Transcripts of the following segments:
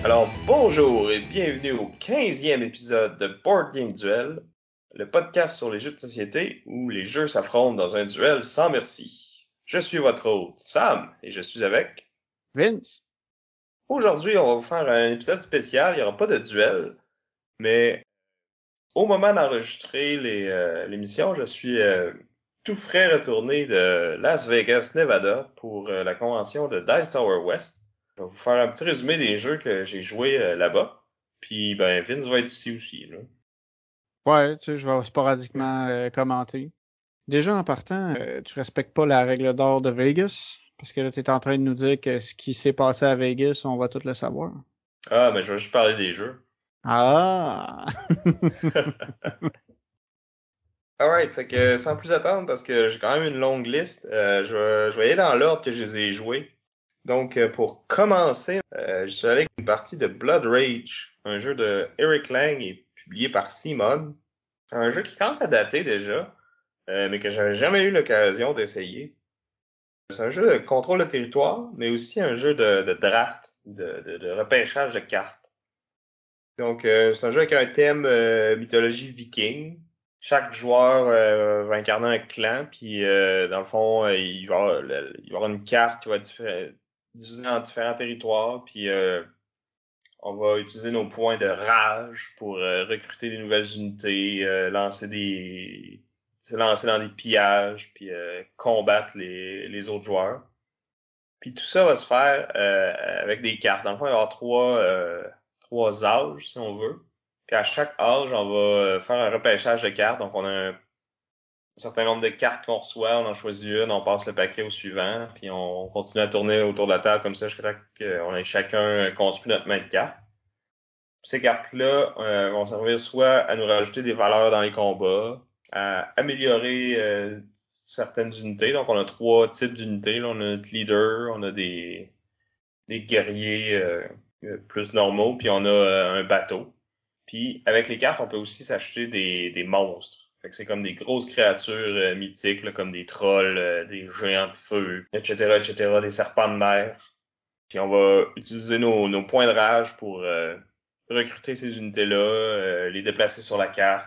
Alors bonjour et bienvenue au 15e épisode de Board Game Duel, le podcast sur les jeux de société où les jeux s'affrontent dans un duel sans merci. Je suis votre hôte Sam et je suis avec Vince. Aujourd'hui, on va vous faire un épisode spécial, il n'y aura pas de duel, mais au moment d'enregistrer l'émission, je suis tout frais retourné de Las Vegas, Nevada pour la convention de Dice Tower West. Je vais vous faire un petit résumé des jeux que j'ai joués là-bas. Puis, ben, Vince va être ici aussi, là. Ouais, tu sais, je vais sporadiquement commenter. Déjà, en partant, tu respectes pas la règle d'or de Vegas, parce que là, t'es en train de nous dire que ce qui s'est passé à Vegas, on va tout le savoir. Ah, mais je vais juste parler des jeux. Ah! Alright, fait que sans plus attendre, parce que j'ai quand même une longue liste, je vais aller dans l'ordre que je les ai joués. Donc, pour commencer, je suis allé avec une partie de Blood Rage, un jeu de Eric Lang et publié par Simon. C'est un jeu qui commence à dater déjà, mais que j'avais jamais eu l'occasion d'essayer. C'est un jeu de contrôle de territoire, mais aussi un jeu de draft, de repêchage de cartes. Donc, c'est un jeu avec un thème mythologie viking. Chaque joueur va incarner un clan, puis dans le fond, il va y avoir une carte qui va être divisée en différents territoires, puis on va utiliser nos points de rage pour recruter des nouvelles unités, se lancer dans des pillages, puis combattre les autres joueurs. Puis tout ça va se faire avec des cartes. Dans le fond, il va y avoir trois âges, si on veut. Puis à chaque âge, on va faire un repêchage de cartes. Donc on a un certain nombre de cartes qu'on reçoit, on en choisit une, on passe le paquet au suivant, puis on continue à tourner autour de la table comme ça jusqu'à temps qu'on ait chacun construit notre main de cartes. Ces cartes-là vont servir soit à nous rajouter des valeurs dans les combats, à améliorer certaines unités. Donc, on a 3 types d'unités. Là, on a notre leader, on a des guerriers plus normaux, puis on a un bateau. Puis, avec les cartes, on peut aussi s'acheter des monstres. Fait que c'est comme des grosses créatures mythiques, là, comme des trolls, des géants de feu, etc., des serpents de mer. Puis, on va utiliser nos points de rage pour recruter ces unités-là, les déplacer sur la carte,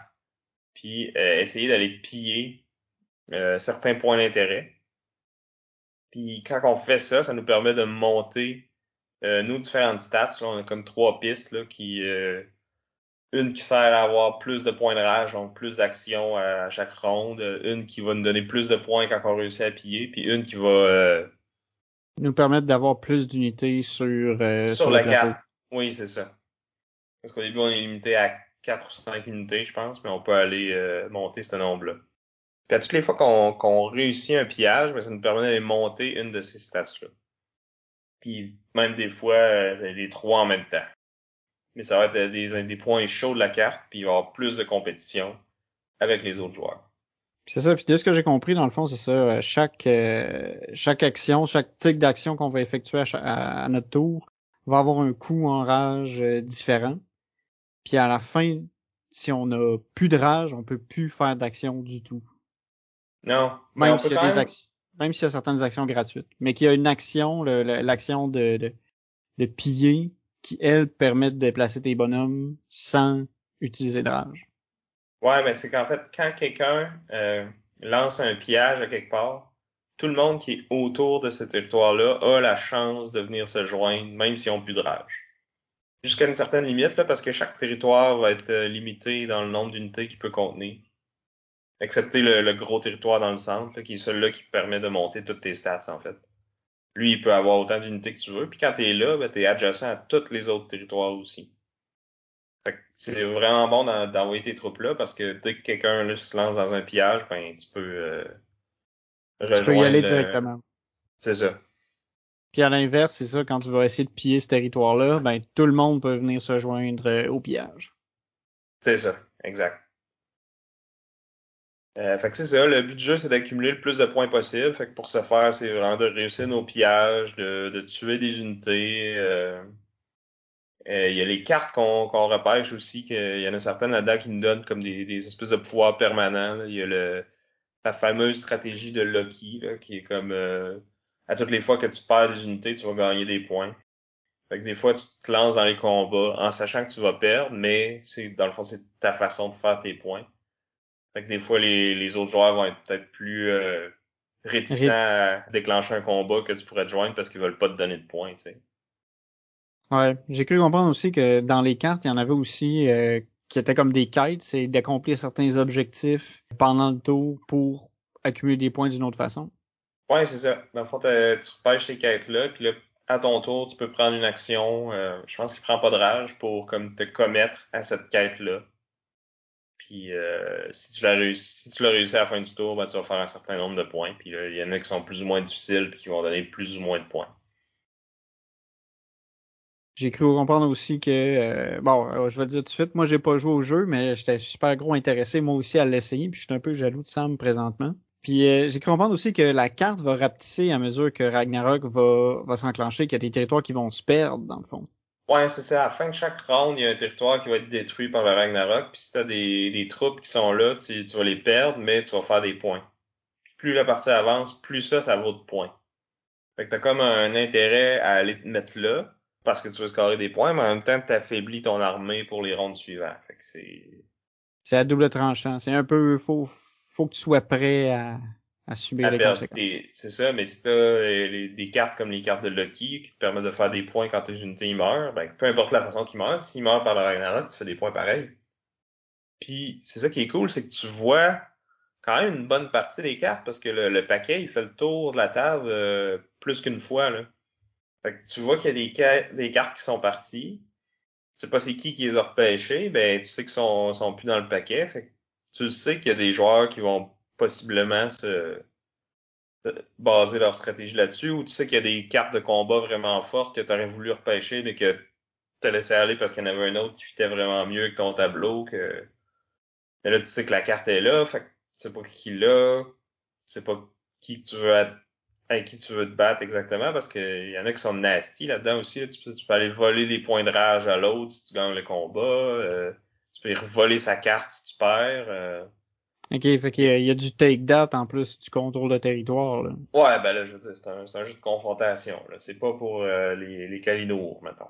puis essayer d'aller piller certains points d'intérêt. Puis quand on fait ça, ça nous permet de monter nos différentes stats. Là, on a comme 3 pistes là, une qui sert à avoir plus de points de rage, donc plus d'actions à chaque ronde, une qui va nous donner plus de points quand on réussit à piller, puis une qui va nous permettre d'avoir plus d'unités sur la le plateau. carte. Oui, c'est ça. Parce qu'au début, on est limité à 4 ou 5 unités, je pense, mais on peut aller monter ce nombre-là. Puis à toutes les fois qu'on réussit un pillage, ben, ça nous permet d'aller monter une de ces stats-là. Puis même des fois, les 3 en même temps. Mais ça va être des points chauds de la carte, puis il va y avoir plus de compétition avec les autres joueurs. C'est ça, puis de ce que j'ai compris, dans le fond, c'est ça, chaque action, chaque tic d'action qu'on va effectuer à notre tour va avoir un coût en rage différent. Puis à la fin, si on a plus de rage, on peut plus faire d'action du tout. Non, mais Même on peut s'il y a quand même... même s'il y a certaines actions gratuites. Mais qu'il y a une action, l'action de piller, qui, elle, permet de déplacer tes bonhommes sans utiliser de rage. Ouais, mais c'est qu'en fait, quand quelqu'un lance un pillage à quelque part, tout le monde qui est autour de ce territoire-là a la chance de venir se joindre, même s'ils n'ont plus de rage. Jusqu'à une certaine limite, là, parce que chaque territoire va être limité dans le nombre d'unités qu'il peut contenir. Excepté le gros territoire dans le centre, là, qui est celui-là qui permet de monter toutes tes stats, en fait. Lui, il peut avoir autant d'unités que tu veux. Puis quand t'es là, ben, t'es adjacent à tous les autres territoires aussi. Fait que c'est vraiment bon d'envoyer tes troupes là, parce que dès que quelqu'un là, se lance dans un pillage, ben tu peux Tu peux y rejoindre aller directement. C'est ça. Puis à l'inverse, c'est ça, quand tu vas essayer de piller ce territoire-là, ben tout le monde peut venir se joindre au pillage. C'est ça, exact. Fait que c'est ça, le but du jeu, c'est d'accumuler le plus de points possible. Fait que pour ce faire, c'est vraiment de réussir nos pillages, de tuer des unités. Il y a les cartes qu'on repêche aussi, qu'il y en a certaines là-dedans qui nous donnent comme des espèces de pouvoirs permanents, là. Il y a la fameuse stratégie de Loki, là, qui est comme à toutes les fois que tu perds des unités, tu vas gagner des points. Fait que des fois, tu te lances dans les combats en sachant que tu vas perdre, mais dans le fond, c'est ta façon de faire tes points. Fait que des fois, les autres joueurs vont être peut-être plus réticents Rip. à déclencher un combat que tu pourrais te joindre parce qu'ils veulent pas te donner de points, tu sais. Ouais, j'ai cru comprendre aussi que dans les cartes, il y en avait aussi qui étaient comme des quêtes, c'est d'accomplir certains objectifs pendant le tour pour accumuler des points d'une autre façon. Ouais, c'est ça. Dans le fond, tu repêches ces quêtes-là, puis là, à ton tour, tu peux prendre une action. Je pense qu'il prend pas de rage pour comme te commettre à cette quête-là. Puis si tu l'as réussi à la fin du tour, ben, tu vas faire un certain nombre de points. Puis là, il y en a qui sont plus ou moins difficiles, puis qui vont donner plus ou moins de points. J'ai cru comprendre aussi que je vais le dire tout de suite, moi j'ai pas joué au jeu, mais j'étais super gros intéressé moi aussi à l'essayer, puis je suis un peu jaloux de Sam présentement. Puis j'ai cru comprendre aussi que la carte va rapetisser à mesure que Ragnarok va s'enclencher, qu'il y a des territoires qui vont se perdre dans le fond. Ouais, c'est ça. À la fin de chaque round, il y a un territoire qui va être détruit par le Ragnarok. Puis si t'as des troupes qui sont là, tu vas les perdre, mais tu vas faire des points. Puis plus la partie avance, plus ça vaut de points. Fait que t'as comme un intérêt à aller te mettre là, parce que tu veux scorer des points, mais en même temps, t'affaiblis ton armée pour les rounds suivants. Fait que C'est à double tranchant. C'est un peu faut que tu sois prêt à subir à les perdre conséquences. c'est ça, mais si t'as des cartes comme les cartes de Loki qui te permettent de faire des points quand tes unités meurent, ben peu importe la façon qu'ils meurent, s'ils meurent par le Ragnarok, tu fais des points pareils. Puis c'est ça qui est cool, c'est que tu vois quand même une bonne partie des cartes parce que le paquet, il fait le tour de la table plus qu'une fois, là. Fait que tu vois qu'il y a des cartes qui sont parties. Tu sais pas c'est qui les a repêchées, ben tu sais qu'ils sont plus dans le paquet. Fait que tu sais qu'il y a des joueurs qui vont possiblement baser leur stratégie là-dessus, ou tu sais qu'il y a des cartes de combat vraiment fortes que tu aurais voulu repêcher, mais que t'as laissé aller parce qu'il y en avait un autre qui fitait vraiment mieux que ton tableau, que mais là, tu sais que la carte est là, fait que tu sais pas qui l'a, tu sais pas qui tu veux avec qui tu veux te battre exactement, parce que y en a qui sont nasty là-dedans aussi. Là. Tu peux aller voler les points de rage à l'autre si tu gagnes le combat. Tu peux voler sa carte si tu perds. OK, fait qu'il y a du take that en plus du contrôle de territoire, là. Ouais, ben là, je veux dire, c'est un jeu de confrontation. Là. C'est pas pour les Kalinours, mettons.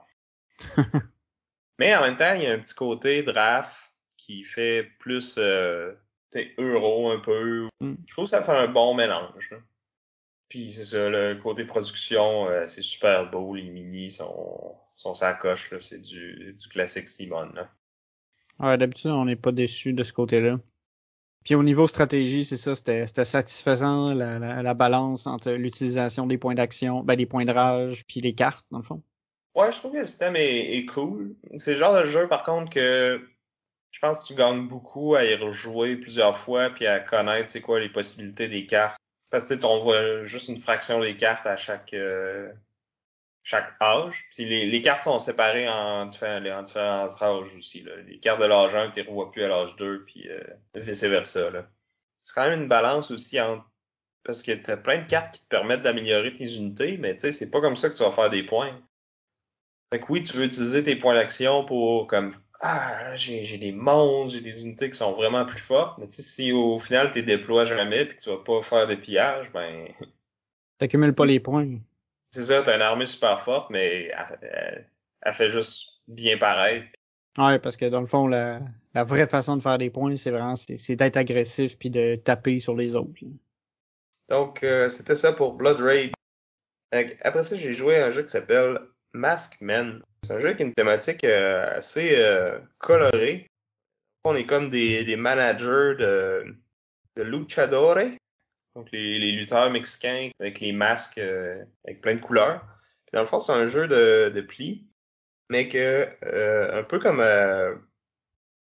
Mais en même temps, il y a un petit côté draft qui fait plus euro un peu. Hmm. Je trouve que ça fait un bon mélange. Là. Puis c'est ça, le côté production, c'est super beau. Les minis sont sacoches, là. C'est du classique Simon, là. Ouais, d'habitude, on n'est pas déçu de ce côté-là. Puis au niveau stratégie, c'est ça, c'était satisfaisant la balance entre l'utilisation des points d'action, des points de rage, puis les cartes, dans le fond. Ouais, je trouve que le système est cool. C'est le genre de jeu, par contre, que je pense que tu gagnes beaucoup à y rejouer plusieurs fois puis à connaître, c'est quoi, les possibilités des cartes. Parce que tu sais, on voit juste une fraction des cartes à chaque âge. Puis les cartes sont séparées en différents âges aussi. Là. Les cartes de l'âge 1, tu les revois plus à l'âge 2, puis vice-versa. Là. C'est quand même une balance aussi entre parce que t'as plein de cartes qui te permettent d'améliorer tes unités, mais tu sais, c'est pas comme ça que tu vas faire des points. Fait que oui, tu veux utiliser tes points d'action pour comme là, j'ai des monstres, j'ai des unités qui sont vraiment plus fortes, mais tu sais, si au final tu déploies jamais puis que tu vas pas faire de pillage, ben T'accumules pas les points. c'est ça, t'as une armée super forte, mais elle fait juste bien paraître. Ouais, parce que dans le fond, la vraie façon de faire des points, c'est vraiment c'est d'être agressif puis de taper sur les autres, là. Donc c'était ça pour Blood Rage. Après ça, j'ai joué à un jeu qui s'appelle Mask Men. C'est un jeu qui a une thématique assez colorée. On est comme des managers de luchadores, donc les lutteurs mexicains avec les masques avec plein de couleurs. Puis dans le fond, c'est un jeu de pli, mais que un peu comme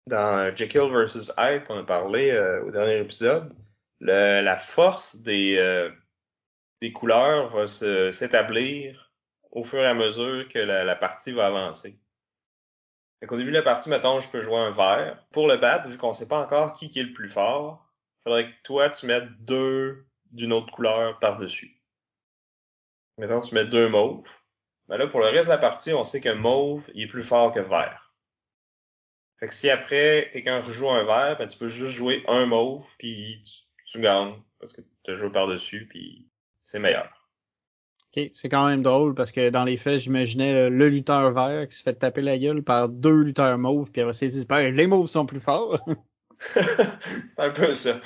dans Jekyll versus Hyde qu'on a parlé au dernier épisode, la force des couleurs va s'établir au fur et à mesure que la partie va avancer. Fait qu'au début de la partie, mettons, je peux jouer un vert. Pour le battre, vu qu'on sait pas encore qui est le plus fort, faudrait que toi, tu mettes 2 d'une autre couleur par-dessus. Mettons, tu mets 2 mauves. Ben là, pour le reste de la partie, on sait que mauve, il est plus fort que vert. Fait que si après, quelqu'un rejoue un vert, ben tu peux juste jouer un mauve, puis tu gagnes, parce que tu as joué par-dessus, puis c'est meilleur. OK, c'est quand même drôle parce que dans les faits, j'imaginais le lutteur vert qui se fait taper la gueule par 2 lutteurs mauves, puis après ça, ils disent ben, les mauves sont plus forts. C'est un peu ça.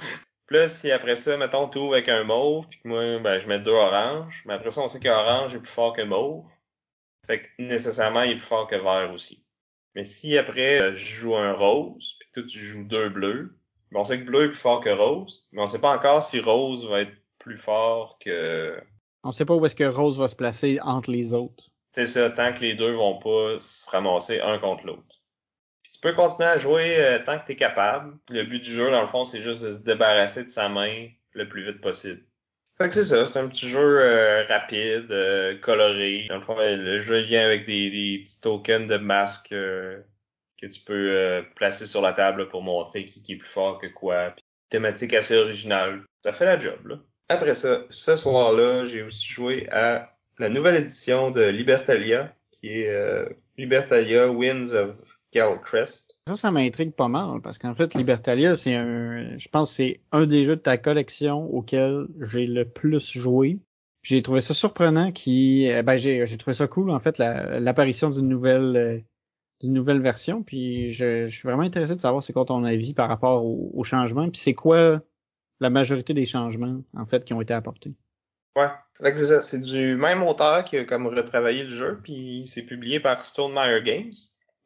Puis là, si après ça, mettons, tu ouvres avec un mauve, puis que moi, ben, je mets 2 oranges, mais après ça, on sait qu'orange est plus fort que mauve. Fait que nécessairement, il est plus fort que vert aussi. Mais si après, je joue un rose, puis que toi, tu joues 2 bleus, ben, on sait que bleu est plus fort que rose, mais on sait pas encore si rose va être plus fort que... On sait pas où est-ce que Rose va se placer entre les autres. C'est ça, tant que les deux vont pas se ramasser un contre l'autre. Puis tu peux continuer à jouer tant que t'es capable. Le but du jeu, dans le fond, c'est juste de se débarrasser de sa main le plus vite possible. Fait que c'est ça, c'est un petit jeu rapide, coloré. Dans le fond, le jeu vient avec des petits tokens de masques que tu peux placer sur la table là, pour montrer qui est plus fort que quoi. Puis, thématique assez originale. Ça fait la job, là. Après ça, ce soir-là, j'ai aussi joué à la nouvelle édition de Libertalia, qui est Libertalia Winds of Galcrest. Ça m'intrigue pas mal parce qu'en fait, Libertalia, je pense que c'est un des jeux de ta collection auquel j'ai le plus joué. J'ai trouvé ça surprenant j'ai trouvé ça cool en fait l'apparition d'une nouvelle version. Puis je suis vraiment intéressé de savoir c'est quoi ton avis par rapport aux changements. Puis c'est quoi la majorité des changements en fait qui ont été apportés. Ouais, fait que c'est ça, c'est du même auteur qui a comme retravaillé le jeu, puis c'est publié par Stonemaier Games.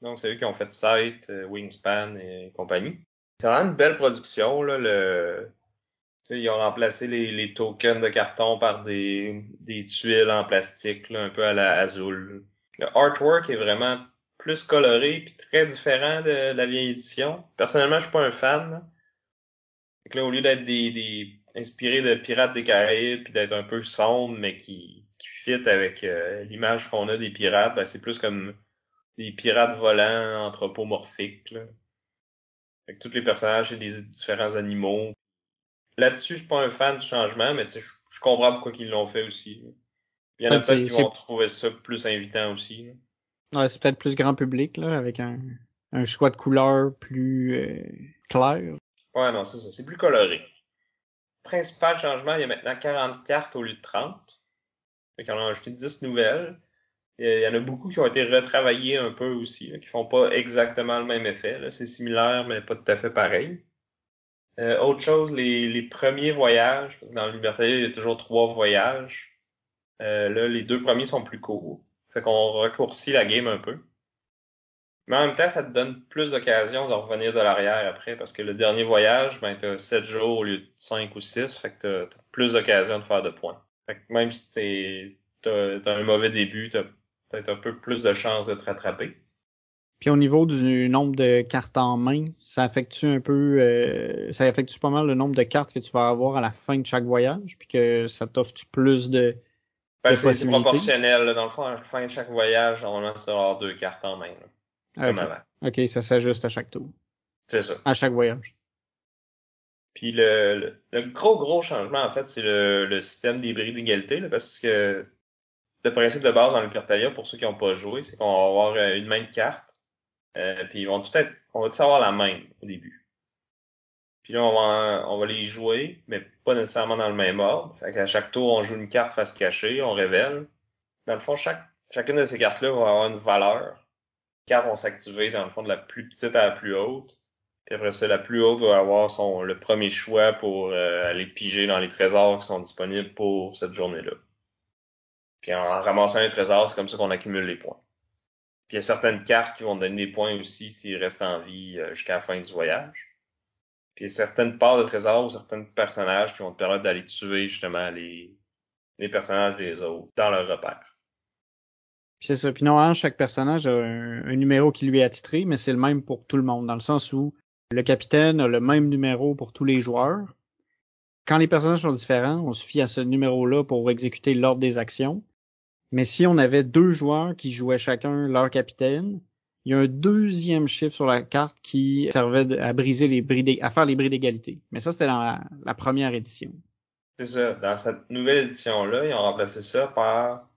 Donc c'est eux qui ont fait Sight, Wingspan et compagnie. C'est vraiment une belle production là. Tu sais, ils ont remplacé les tokens de carton par des tuiles en plastique là, un peu à la Azul. Le artwork est vraiment plus coloré puis très différent de la vieille édition. Personnellement, je suis pas un fan. Là. Fait que là, au lieu d'être inspiré de Pirates des Caraïbes puis d'être un peu sombre mais qui fit avec l'image qu'on a des pirates, ben c'est plus comme des pirates volants anthropomorphiques. Là. Fait que tous les personnages, c'est des différents animaux. Là-dessus, je suis pas un fan du changement, mais tu sais, je comprends pourquoi ils l'ont fait aussi. Là. Il y en a peut-être qui vont trouver ça plus invitant aussi. Là. Ouais, c'est peut-être plus grand public, là, avec un choix de couleurs plus clair. Ouais, non, c'est ça. C'est plus coloré. Principal changement, il y a maintenant 40 cartes au lieu de 30. Fait qu'on a ajouté 10 nouvelles. Il y en a beaucoup qui ont été retravaillées un peu aussi, là, qui font pas exactement le même effet. Là. C'est similaire, mais pas tout à fait pareil. Autre chose, les premiers voyages, parce que dans le Libertalia, il y a toujours 3 voyages. Là, les 2 premiers sont plus courts. Fait qu'on raccourcit la game un peu. Mais en même temps, ça te donne plus d'occasions de revenir de l'arrière après, parce que le dernier voyage, ben, t'as 7 jours au lieu de 5 ou 6, fait que t'as plus d'occasions de faire de points. Fait que même si t'as un mauvais début, t'as peut-être un peu plus de chances de te rattraper. Puis au niveau du nombre de cartes en main, ça affecte ça affecte pas mal le nombre de cartes que tu vas avoir à la fin de chaque voyage, puis que ça t'offre plus de C'est proportionnel, là. Dans le fond, à la fin de chaque voyage, normalement, tu vas avoir 2 cartes en main, là, comme avant. OK, ça s'ajuste à chaque tour. C'est ça. À chaque voyage. Puis le gros changement, en fait, c'est le système des bris d'égalité, là, parce que le principe de base dans le Libertalia, pour ceux qui n'ont pas joué, c'est qu'on va avoir une même carte. Puis on va tous avoir la même au début. Puis là, on va les jouer, mais pas nécessairement dans le même ordre. Fait qu'à chaque tour, on joue une carte face cachée, on révèle. Dans le fond, chacune de ces cartes-là va avoir une valeur. Les cartes vont s'activer, dans le fond, de la plus petite à la plus haute. Puis après ça, la plus haute va avoir le premier choix pour aller piger dans les trésors qui sont disponibles pour cette journée-là. Puis en ramassant un trésor, c'est comme ça qu'on accumule les points. Puis il y a certaines cartes qui vont donner des points aussi s'ils restent en vie jusqu'à la fin du voyage. Puis il y a certaines parts de trésors ou certains personnages qui vont te permettre d'aller tuer justement les personnages des autres dans leur repère. Puis c'est ça. Puis normalement, chaque personnage a un numéro qui lui est attitré, mais c'est le même pour tout le monde, dans le sens où le capitaine a le même numéro pour tous les joueurs. Quand les personnages sont différents, on se fie à ce numéro-là pour exécuter l'ordre des actions. Mais si on avait 2 joueurs qui jouaient chacun leur capitaine, il y a un deuxième chiffre sur la carte qui servait à briser à faire les bris d'égalité. Mais ça, c'était dans la première édition. C'est ça. Dans cette nouvelle édition-là, ils ont remplacé ça par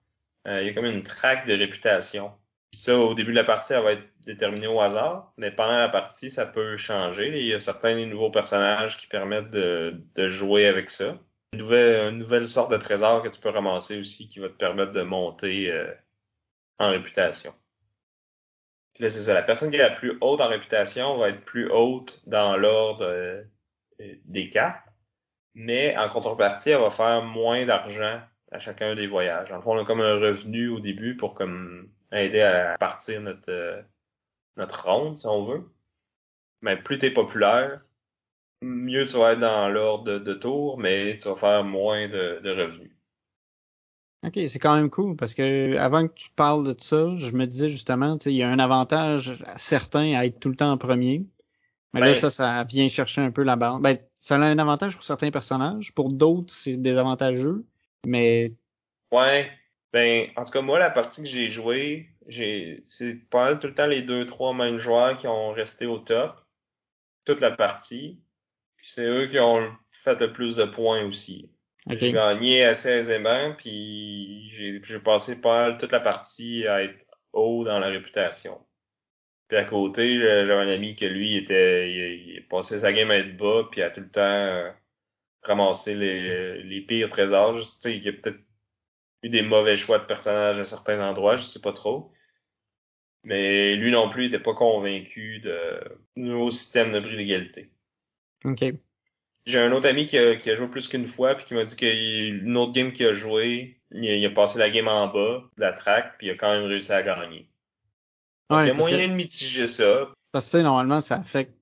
il y a comme une traque de réputation. Puis ça, au début de la partie, elle va être déterminée au hasard, mais pendant la partie, ça peut changer. Il y a certains nouveaux personnages qui permettent de jouer avec ça. Une nouvelle sorte de trésor que tu peux ramasser aussi qui va te permettre de monter en réputation. Puis là, c'est ça. La personne qui est la plus haute en réputation va être plus haute dans l'ordre des cartes, mais en contrepartie, elle va faire moins d'argent à chacun des voyages. En fond, on a comme un revenu au début pour comme aider à partir notre ronde, si on veut. Mais plus t'es populaire, mieux tu vas être dans l'ordre de tour, mais tu vas faire moins de revenus. OK, c'est quand même cool parce que avant que tu parles de ça, je me disais justement, tu sais, il y a un avantage certain à être tout le temps en premier. Mais là, Ben, ça vient chercher un peu la barre. Ben, ça a un avantage pour certains personnages. Pour d'autres, c'est désavantageux. Mais, ouais. Ben, en tout cas, moi, la partie que j'ai jouée, c'est pas mal tout le temps les 2-3 mêmes joueurs qui ont resté au top toute la partie. Puis c'est eux qui ont fait le plus de points aussi. J'ai OK. gagné assez aisément, puis j'ai passé pas mal toute la partie à être haut dans la réputation. Puis à côté, j'avais un ami que lui il passait sa game à être bas, puis à tout le temps ramasser les pires trésors. Juste, tu sais, il y a peut-être eu des mauvais choix de personnages à certains endroits, je sais pas trop. Mais lui non plus, il était pas convaincu du nouveau système de prix d'égalité. OK. J'ai un autre ami qui a joué plus qu'une fois, puis qui m'a dit qu'une autre game qu'il a joué, il a passé la game en bas de la track, puis il a quand même réussi à gagner. Donc il y Ouais, a moyen de mitiger ça. parce que tu sais, normalement, ça affecte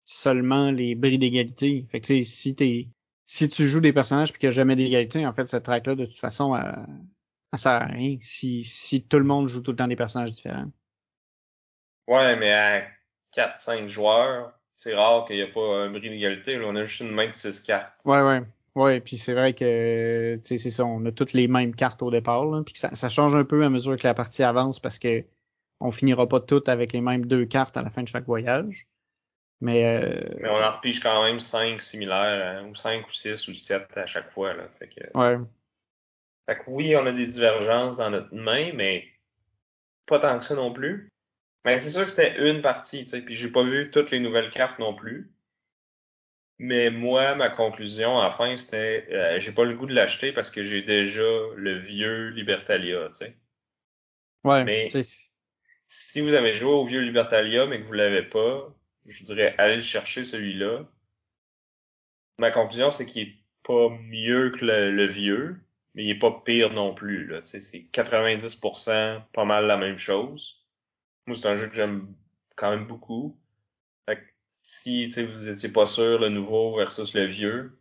seulement les bris d'égalité. Fait que tu sais, si tu joues des personnages puis qu'il n'y a jamais d'égalité, en fait, cette track-là, de toute façon, elle sert à rien si tout le monde joue tout le temps des personnages différents. Ouais, mais à 4-5 joueurs, c'est rare qu'il n'y ait pas un bris d'égalité. Là, on a juste une main de 6 cartes. Ouais. Ouais, puis c'est vrai que, tu sais, c'est ça, on a toutes les mêmes cartes au départ, là, puis que ça change un peu à mesure que la partie avance parce que on finira pas toutes avec les mêmes deux cartes à la fin de chaque voyage. Mais, Mais on en repige quand même 5 similaires, ou 5 ou 6 ou 7 à chaque fois. Là. ouais, Fait que oui, on a des divergences dans notre main, mais pas tant que ça non plus. Mais c'est sûr que c'était une partie, tu sais, puis j'ai pas vu toutes les nouvelles cartes non plus. Mais moi, ma conclusion à la fin, c'était j'ai pas le goût de l'acheter parce que j'ai déjà le vieux Libertalia, tu sais. ouais, tu Mais sais, si vous avez joué au vieux Libertalia mais que vous l'avez pas, je dirais allez le chercher celui-là. Ma conclusion, c'est qu'il est pas mieux que le vieux, mais il est pas pire non plus, là. Tu sais, c'est 90% pas mal la même chose. Moi, c'est un jeu que j'aime quand même beaucoup. Fait que si, tu sais, vous étiez pas sûr le nouveau versus le vieux,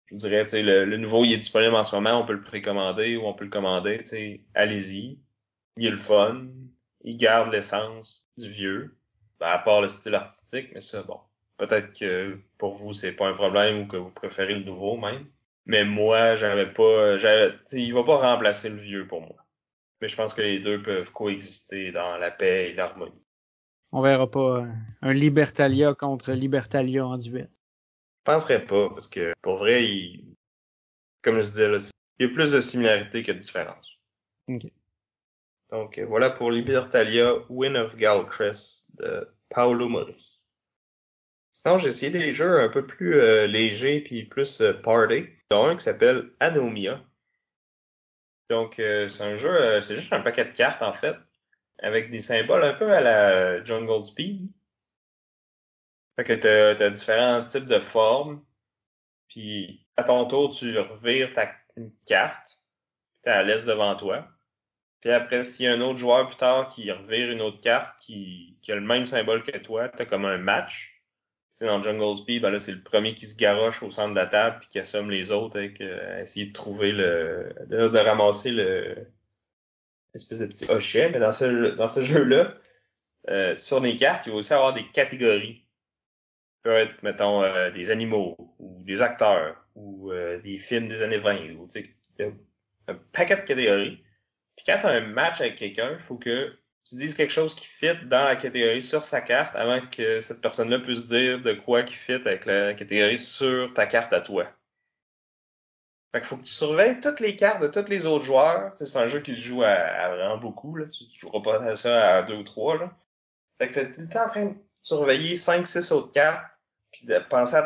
je vous dirais, tu sais, le nouveau, il est disponible en ce moment, on peut le précommander ou on peut le commander, tu sais, allez-y. Il est le fun. Il garde l'essence du vieux. Ben, à part le style artistique, mais ça, bon. Peut-être que pour vous, c'est pas un problème ou que vous préférez le nouveau même. Mais moi, tu sais, il va pas remplacer le vieux pour moi. Mais je pense que les deux peuvent coexister dans la paix et l'harmonie. on verra pas un Libertalia contre Libertalia en duel. Je penserais pas, parce que pour vrai, comme je disais là, il y a plus de similarités que de différences. OK. Donc voilà pour Libertalia, Win of Galcrest de Paolo Mori. Sinon, j'ai essayé des jeux un peu plus légers puis plus party. Dont un qui s'appelle Anomia. Donc c'est un jeu, c'est juste un paquet de cartes en fait, avec des symboles un peu à la Jungle Speed. Fait que t'as différents types de formes. Puis à ton tour, tu revires une carte, puis t'as la laisse devant toi. Puis après, s'il y a un autre joueur plus tard qui revire une autre carte qui a le même symbole que toi, t'as comme un match. C'est dans Jungle Speed, ben là, c'est le premier qui se garoche au centre de la table puis qui assomme les autres avec essayer de trouver de ramasser le espèce de petit hochet. Mais dans ce jeu-là, sur les cartes, il va aussi avoir des catégories. Ça peut être, mettons, des animaux ou des acteurs ou des films des années 20 ou tu sais, il y a un paquet de catégories. Puis quand tu as un match avec quelqu'un, il faut que tu dises quelque chose qui fit dans la catégorie sur sa carte avant que cette personne-là puisse dire de quoi qui fit avec la catégorie sur ta carte à toi. Fait qu'il faut que tu surveilles toutes les cartes de tous les autres joueurs. Tu sais, c'est un jeu qui se joue à vraiment beaucoup, là. Tu joueras pas à ça à 2 ou 3, là. Fait que t'es tout le temps en train de surveiller 5-6 autres cartes, puis de penser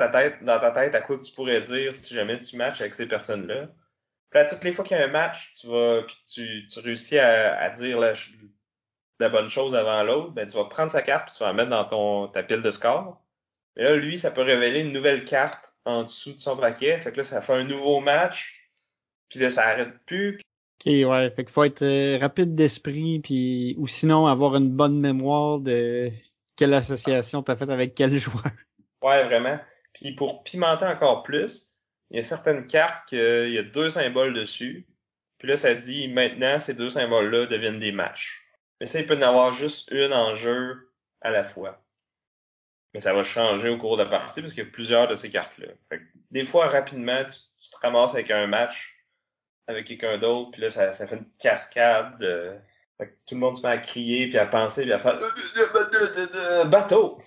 dans ta tête à quoi que tu pourrais dire si jamais tu matches avec ces personnes-là. Puis là, toutes les fois qu'il y a un match, puis tu réussis à dire la bonne chose avant l'autre, ben tu vas prendre sa carte puis tu vas la mettre dans ta pile de score. Mais là, lui, ça peut révéler une nouvelle carte en dessous de son paquet. Fait que là, ça fait un nouveau match. Puis là, ça arrête plus. Ok, ouais, fait qu'il faut être rapide d'esprit, puis ou sinon avoir une bonne mémoire de quelle association t'as faite avec quel joueur. Ouais, vraiment. Puis pour pimenter encore plus, il y a certaines cartes qu'il y a 2 symboles dessus. Puis là, ça dit maintenant, ces 2 symboles-là deviennent des matchs. Mais ça, il peut y en avoir juste une en jeu à la fois. Mais ça va changer au cours de la partie parce qu'il y a plusieurs de ces cartes-là. Fait que des fois, rapidement, tu te ramasses avec un match avec quelqu'un d'autre, puis là, ça fait une cascade. Fait que tout le monde se met à crier, puis à penser, puis à faire bateau!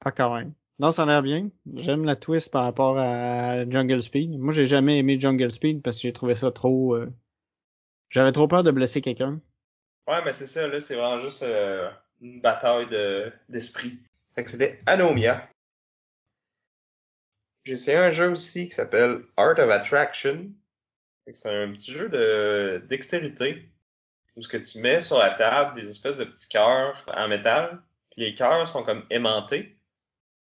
Ah, quand même. Non, ça a l'air bien. J'aime la twist par rapport à Jungle Speed. Moi, j'ai jamais aimé Jungle Speed parce que j'ai trouvé ça trop... J'avais trop peur de blesser quelqu'un. Ouais, mais c'est ça, là, c'est vraiment juste une bataille d'esprit. Fait que c'était Anomia. J'ai essayé un jeu aussi qui s'appelle Art of Attraction. Fait que c'est un petit jeu de dextérité où ce que tu mets sur la table des espèces de petits cœurs en métal. Puis les cœurs sont comme aimantés.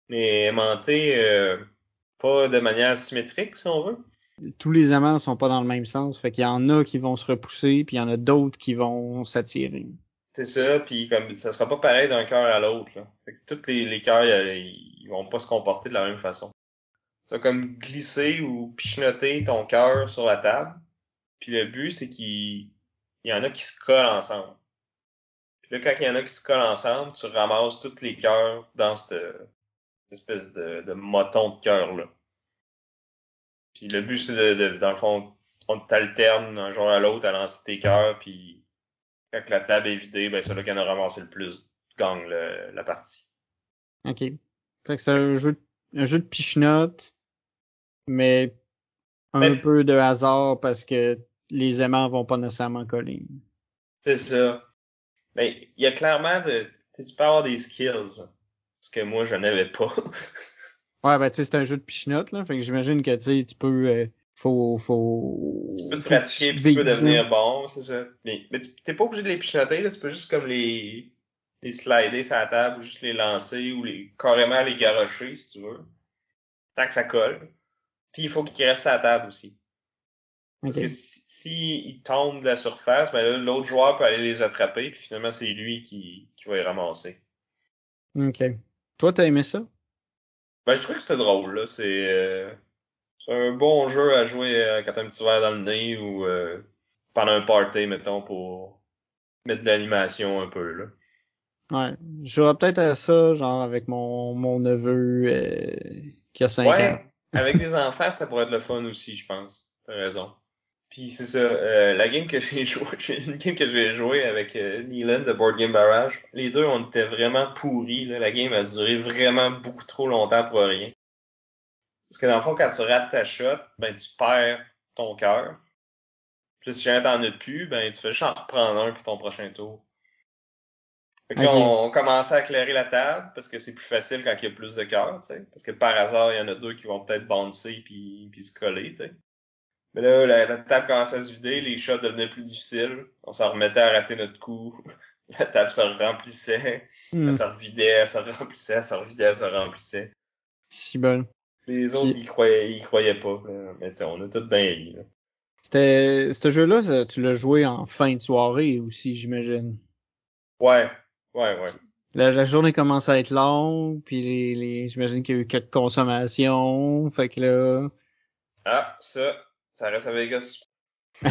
Mais aimantés pas de manière symétrique, si on veut. Tous les amants sont pas dans le même sens. Fait qu'il y en a qui vont se repousser, puis il y en a d'autres qui vont s'attirer. C'est ça, puis comme ça sera pas pareil d'un cœur à l'autre, là. Fait que tous les cœurs, ils vont pas se comporter de la même façon. Ça va comme glisser ou pichenoter ton cœur sur la table. Puis le but, c'est qu'il y en a qui se collent ensemble. Puis là, quand il y en a qui se collent ensemble, tu ramasses tous les cœurs dans cette espèce de moton de cœur-là. Puis le but, c'est dans le fond, on t'alterne d'un jour à l'autre à lancer tes cœurs, puis quand la table est vidée, ben celui qui en a ramassé le plus gagne la partie. OK. Fait que c'est un jeu de pichenotte, mais un Mais peu de hasard parce que les aimants vont pas nécessairement coller. c'est ça. Mais il y a clairement tu peux avoir des skills, ce que moi je n'avais pas. Ouais, ben tu sais, c'est un jeu de pichenotte, là. Fait que j'imagine que tu sais, tu peux faut Tu peux te faut que tu pratiquer puis tu peux vises, là. devenir bon, c'est ça. Mais t'es pas obligé de les pichoter, là, tu peux juste comme les slider sur la table ou juste les lancer ou carrément les garrocher si tu veux. Tant que ça colle. Puis il faut qu'ils restent à la table aussi. Parce que OK. si ils tombent de la surface, ben là, l'autre joueur peut aller les attraper, puis finalement c'est lui qui va les ramasser. OK. Toi, t'as aimé ça? Ben je trouvais que c'était drôle, là. C'est un bon jeu à jouer quand t'as un petit verre dans le nez ou pendant un party, mettons, pour mettre de l'animation un peu, là. Ouais. Je jouerais peut-être à ça, genre avec mon neveu qui a 5 ans. Ouais, avec des enfants, ça pourrait être le fun aussi, je pense. T'as raison. Puis c'est ça, la game que j'ai joué, une game que j'ai joué avec Neelan de Board Game Barrage, les deux on était vraiment pourris, là. La game a duré vraiment beaucoup trop longtemps pour rien. Parce que dans le fond, quand tu rates ta shot, ben tu perds ton cœur. Puis si jamais t'en as plus, ben tu fais juste en reprendre un pour ton prochain tour. Fait que là, OK. on commençait à éclairer la table parce que c'est plus facile quand il y a plus de cœurs, tu sais. Parce que par hasard, il y en a deux qui vont peut-être bouncer puis se coller, tu sais. Mais là, la table commençait à se vider, les shots devenaient plus difficiles. On s'en remettait à rater notre coup. La table se remplissait. Elle Hmm. se revidait, elle se remplissait, elle se revidait, elle se remplissait. Si bon. Les autres, Puis ils croyaient pas. Là. Mais tu sais, on a tout bien ri, là. ce jeu-là, tu l'as joué en fin de soirée aussi, j'imagine. Ouais, ouais. La journée commence à être longue, puis j'imagine qu'il y a eu quelques consommations, fait que là... Ah, ça reste à Vegas. Fait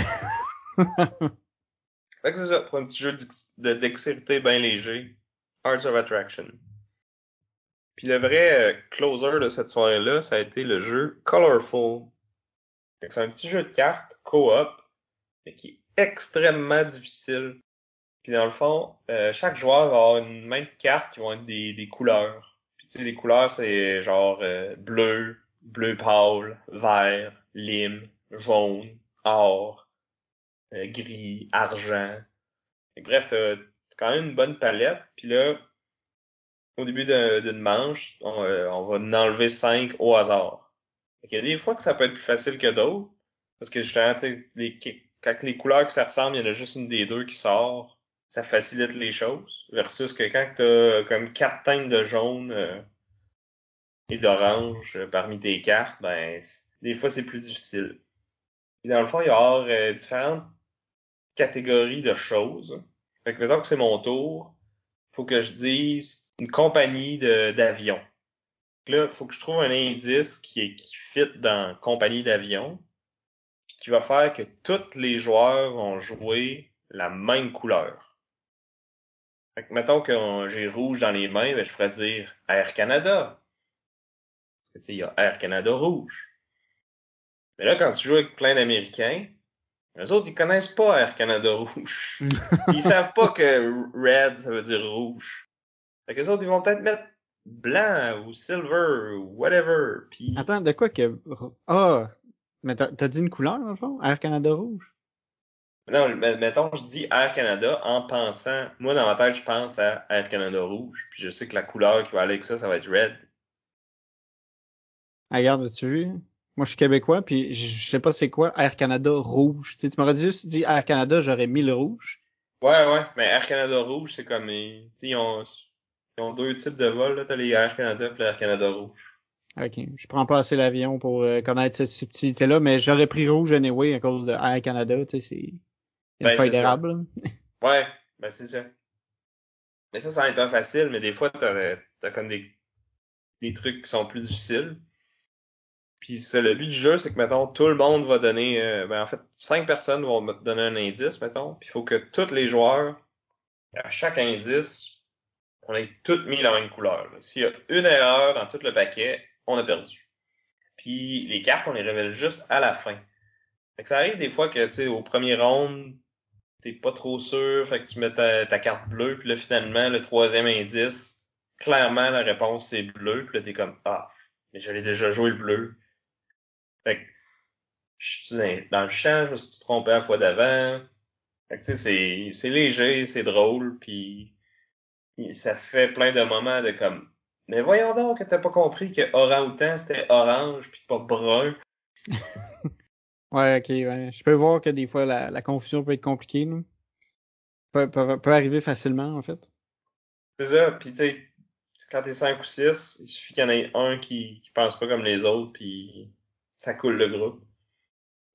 que c'est ça, pour un petit jeu de dextérité bien léger. Arts of Attraction. Puis le vrai closer de cette soirée-là, ça a été le jeu Colorful. Fait que c'est un petit jeu de cartes, co-op, mais qui est extrêmement difficile. Puis dans le fond, chaque joueur va avoir une main de cartes qui vont être des couleurs. Puis tu sais, les couleurs, c'est genre bleu, bleu pâle, vert, lime, jaune, or, gris, argent. Fait que bref, t'as quand même une bonne palette. Puis là, au début d'une manche, on va en enlever 5 au hasard. Fait qu'il y a des fois que ça peut être plus facile que d'autres. Parce que justement, tu sais, quand les couleurs qui se ressemblent, il y en a juste une des deux qui sort. Ça facilite les choses. Versus que quand t'as comme 4 teintes de jaune et d'orange parmi tes cartes, ben des fois c'est plus difficile. Puis dans le fond, il y a différentes catégories de choses. Fait que mettons que c'est mon tour, faut que je dise une compagnie d'avions. Là, il faut que je trouve un indice qui fit dans compagnie d'avions, puis qui va faire que tous les joueurs vont jouer la même couleur. Fait que mettons que j'ai rouge dans les mains, ben, je pourrais dire Air Canada. Parce que tu sais, il y a Air Canada rouge. Mais là, quand tu joues avec plein d'Américains, eux autres, ils connaissent pas Air Canada rouge. Ils savent pas que red, ça veut dire rouge. Fait que les autres, ils vont peut-être mettre blanc ou silver ou whatever. Puis, Attends, de quoi que... Ah, mais t'as dit une couleur, dans le fond? Air Canada rouge? non, mettons, je dis Air Canada en pensant, moi dans ma tête, je pense à Air Canada rouge. Puis je sais que la couleur qui va aller avec ça va être red. Ah, regarde, as-tu vu? Moi, je suis québécois, puis je sais pas c'est quoi Air Canada rouge. Tu sais, tu m'aurais juste dit Air Canada, j'aurais mis le rouge. Ouais, ouais, mais Air Canada rouge, c'est comme, tu sais, ils ont deux types de vols, là. T'as les Air Canada et Air Canada rouge. Ok, je prends pas assez l'avion pour connaître cette subtilité-là, mais j'aurais pris rouge anyway à cause de Air Canada, tu sais, c'est une Ben, feuille c'est ça. d'érable, là. Ouais, ben, c'est ça. Mais ça en est un facile, mais des fois, t'as comme des trucs qui sont plus difficiles. Puis c'est le but du jeu, c'est que, mettons, tout le monde va donner, ben, en fait, 5 personnes vont me donner un indice, mettons. Puis il faut que tous les joueurs, à chaque indice, on ait tous mis la même couleur, là. S'il y a une erreur dans tout le paquet, on a perdu. Puis les cartes, on les révèle juste à la fin. Fait que ça arrive des fois que, tu sais, au premier round, t'es pas trop sûr, fait que tu mets ta carte bleue, puis là, finalement, le troisième indice, clairement, la réponse, c'est bleu, puis là, t'es comme, ah, mais j'allais déjà jouer le bleu. Fait que, je suis dans le champ, je me suis trompé la fois d'avant. Fait que, tu sais, c'est léger, c'est drôle, puis ça fait plein de moments de comme, mais voyons donc que t'as pas compris que orang-outan, c'était orange, puis pas brun. Ouais, ok, ouais. Je peux voir que des fois la confusion peut être compliquée, là. Peut arriver facilement, en fait. C'est ça, puis tu sais, quand t'es 5 ou 6, il suffit qu'il y en ait un qui pense pas comme les autres, puis ça coule le groupe.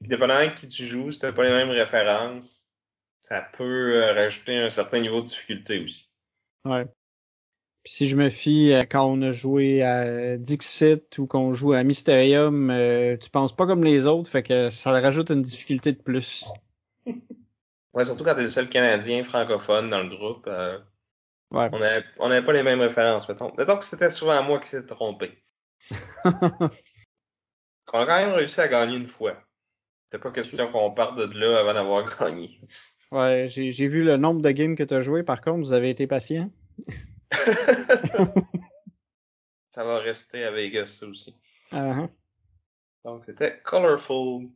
Puis dépendant de qui tu joues, si t'as pas les mêmes références, ça peut rajouter un certain niveau de difficulté aussi. Ouais. Puis si je me fie à quand on a joué à Dixit ou qu'on joue à Mysterium, tu penses pas comme les autres, fait que ça rajoute une difficulté de plus. Ouais, surtout quand t'es le seul Canadien francophone dans le groupe, Ouais. on avait pas les mêmes références, mettons. Mettons que c'était souvent moi qui s'était trompé. Qu'on a quand même réussi à gagner une fois. C'était pas question qu'on parte de là avant d'avoir gagné. Ouais, j'ai vu le nombre de games que tu as joué, par contre, vous avez été patient. Ça va rester à Vegas, ça aussi. Uh-huh. Donc, c'était Colorful.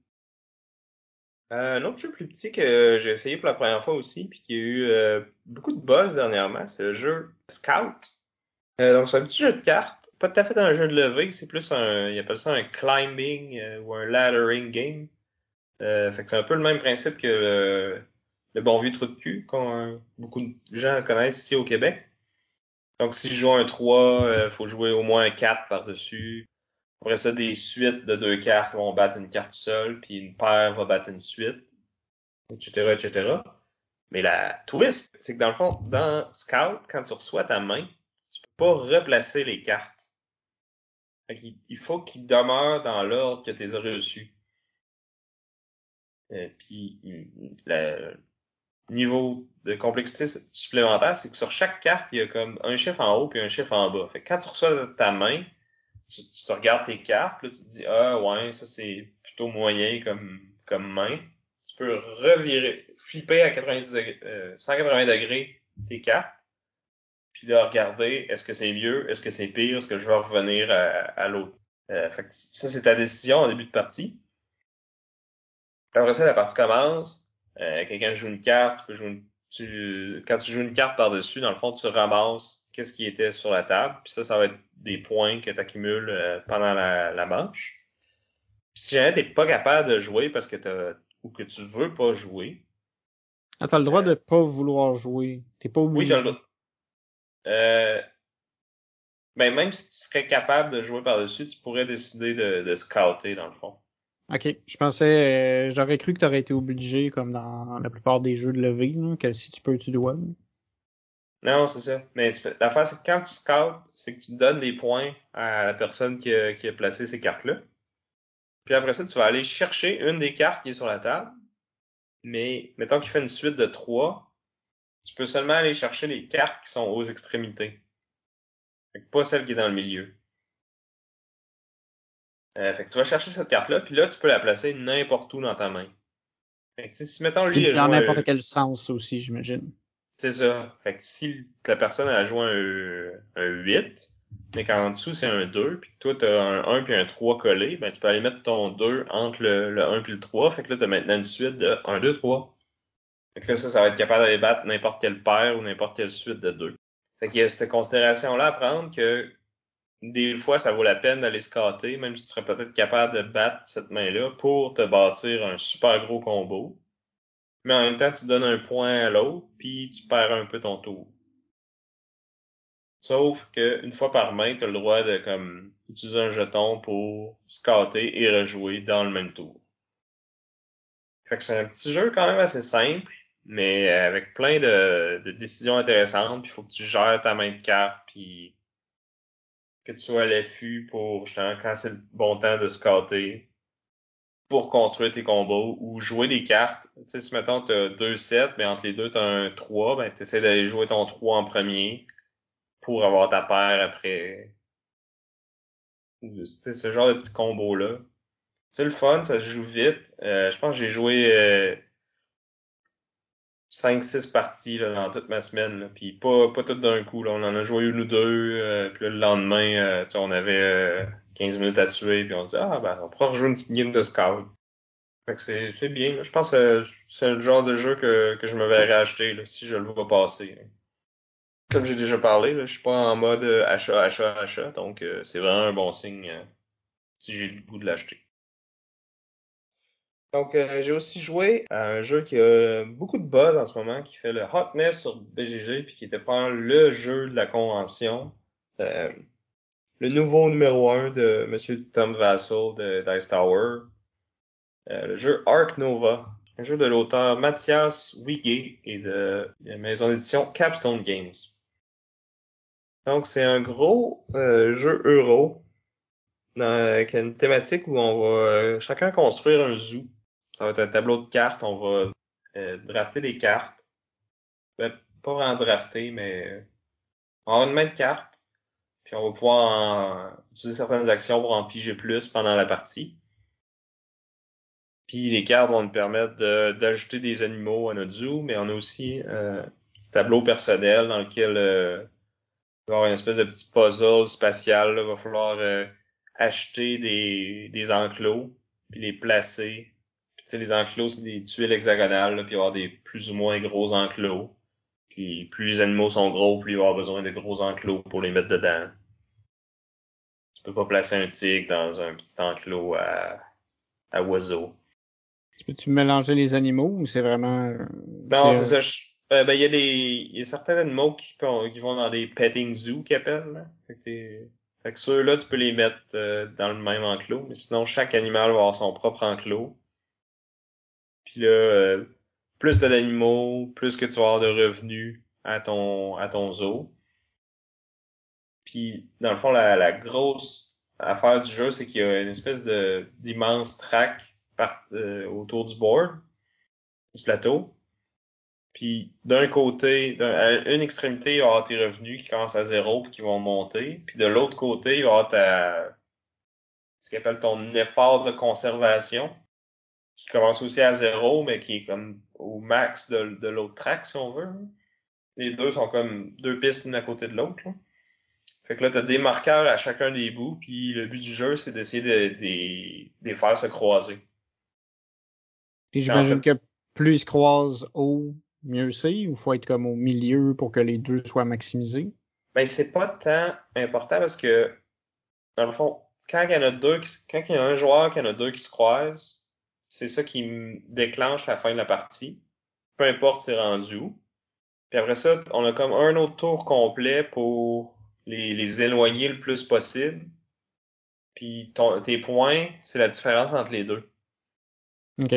Un autre jeu plus petit que j'ai essayé pour la première fois aussi, puis qui a eu beaucoup de buzz dernièrement, c'est le jeu Scout. Donc, c'est un petit jeu de cartes. Pas tout à fait un jeu de levée, c'est plus ils appellent ça un climbing ou un laddering game. Fait que c'est un peu le même principe que le bon vieux trou de cul, qu'on beaucoup de gens connaissent ici au Québec. Donc, si je joue un 3, faut jouer au moins un 4 par-dessus. Après ça, des suites de 2 cartes vont battre une carte seule, puis une paire va battre une suite, etc., etc. Mais la twist, c'est que dans le fond, dans Scout, quand tu reçois ta main, tu peux pas replacer les cartes. Fait qu'il faut qu'ils demeurent dans l'ordre que tu les as reçus. Puis le niveau de complexité supplémentaire, c'est que sur chaque carte, il y a comme un chiffre en haut puis un chiffre en bas. Fait que quand tu reçois ta main, tu regardes tes cartes, là, tu te dis, ah ouais, ça c'est plutôt moyen comme main. tu peux flipper à 180 degrés tes cartes, puis là, regarder, est-ce que c'est mieux, est-ce que c'est pire, est-ce que je vais revenir à l'autre. Fait que ça, c'est ta décision en début de partie. Après ça, la partie commence. Quelqu'un joue une carte, tu peux jouer quand tu joues une carte par-dessus, dans le fond, tu ramasses qu'est-ce qui était sur la table. Puis ça va être des points que tu accumules pendant la manche. Puis si jamais t'es pas capable de jouer parce que ou que tu veux pas jouer. Ah, t'as le droit de pas vouloir jouer. T'es pas Oui, t'as obligé. le droit. Ben même si tu serais capable de jouer par-dessus, tu pourrais décider de scouter dans le fond. Ok, je pensais, j'aurais cru que t'aurais été obligé, comme dans la plupart des jeux de levée, là, que si tu peux, tu dois. Non, c'est ça. Mais l'affaire, c'est que quand tu scoutes, c'est que tu donnes des points à la personne qui a placé ces cartes-là. Puis après ça, tu vas aller chercher une des cartes qui est sur la table. Mais mettons qu'il fait une suite de 3, tu peux seulement aller chercher les cartes qui sont aux extrémités. Fait que pas celle qui est dans le milieu. Fait que tu vas chercher cette carte-là, puis là, tu peux la placer n'importe où dans ta main. Fait que si mettons lui Puis a dans joué n'importe quel sens aussi, j'imagine. c'est ça. Fait que si la personne a joué un 8, mais qu'en dessous c'est un 2, puis que toi t'as un 1 puis un 3 collés, ben tu peux aller mettre ton 2 entre le 1 puis le 3, fait que là t'as maintenant une suite de 1, 2, 3. Fait que là ça va être capable d'aller battre n'importe quelle paire ou n'importe quelle suite de 2. Fait qu'il y a cette considération-là à prendre que des fois ça vaut la peine d'aller scatter, même si tu serais peut-être capable de battre cette main-là pour te bâtir un super gros combo. Mais en même temps, tu donnes un point à l'autre, puis tu perds un peu ton tour. Sauf que une fois par main, tu as le droit de comme utiliser un jeton pour scatter et rejouer dans le même tour. Fait que c'est un petit jeu quand même assez simple, mais avec plein de décisions intéressantes. Puis il faut que tu gères ta main de carte, puis que tu sois à l'affût pour justement quand c'est le bon temps de scatter pour construire tes combos ou jouer des cartes. Tu sais, si mettons t'as 2 sets, mais entre les deux t'as un 3, ben t'essaies d'aller jouer ton 3 en premier pour avoir ta paire après. Tu sais, ce genre de petits combos-là. C'est le fun, ça se joue vite. Je pense que j'ai joué 5-6 parties là, dans toute ma semaine. Là. Puis pas toutes d'un coup. Là. On en a joué une ou deux. Puis là, le lendemain, tu sais, on avait 15 minutes à tuer. Puis on se dit, ah ben, on pourra rejouer une petite game de scout. Fait que c'est bien. Là. Je pense que c'est le genre de jeu que je me verrais acheter là, si je le vois passer. Hein. Comme j'ai déjà parlé, là, je suis pas en mode achat, achat, achat. Donc c'est vraiment un bon signe si j'ai le goût de l'acheter. Donc, j'ai aussi joué à un jeu qui a beaucoup de buzz en ce moment, qui fait le hotness sur BGG, puis qui était pas le jeu de la convention. Euh, le nouveau numéro 1 de Monsieur Tom Vassell de Dice Tower. Le jeu Ark Nova. Un jeu de l'auteur Mathias Wigé et de la maison d'édition Capstone Games. Donc, c'est un gros jeu euro avec une thématique où on va chacun construire un zoo. Ça va être un tableau de cartes. On va drafter des cartes. Ben, pas vraiment drafter, mais on va avoir une main de cartes. Puis on va pouvoir utiliser certaines actions pour en piger plus pendant la partie. Puis les cartes vont nous permettre d'ajouter des animaux à notre zoo, mais on a aussi un petit tableau personnel dans lequel il va y avoir une espèce de petit puzzle spatial. Là. Il va falloir acheter des enclos, puis les placer. Puis tu sais, les enclos, c'est des tuiles hexagonales, là, puis il va y avoir des plus ou moins gros enclos. Puis plus les animaux sont gros, plus il va y avoir besoin de gros enclos pour les mettre dedans. Tu peux pas placer un tigre dans un petit enclos à oiseaux. Peux-tu mélanger les animaux ou c'est vraiment... Non, c'est ça. Ben, il y a certains animaux qui vont dans des petting zoos qu'ils appellent. Là. Fait que ceux-là, tu peux les mettre dans le même enclos. Mais sinon, chaque animal va avoir son propre enclos. Puis là, plus t'as d'animaux, plus que tu vas avoir de revenus à ton zoo. Puis, dans le fond, la grosse affaire du jeu, c'est qu'il y a une espèce d'immense track autour du board, du plateau. Puis, d'un côté, à une extrémité, il va y avoir tes revenus qui commencent à 0 puis qui vont monter. Puis, de l'autre côté, il va y avoir ce qu'on appelle ton effort de conservation qui commence aussi à 0, mais qui est comme au max de l'autre track, si on veut. Hein. Les deux sont comme 2 pistes l'une à côté de l'autre. Là. Fait que là, t'as des marqueurs à chacun des bouts, puis le but du jeu, c'est d'essayer de les faire se croiser. Puis C'est en j'imagine fait, que plus ils se croisent haut, mieux c'est, ou faut être comme au milieu pour que les deux soient maximisés. ben c'est pas tant important parce que, dans le fond, quand il y en a deux, quand il y a un joueur qui en a deux qui se croisent, c'est ça qui déclenche la fin de la partie. Peu importe c'est rendu où. Puis après ça, on a comme un autre tour complet pour les éloigner le plus possible. Puis tes points, c'est la différence entre les deux. OK.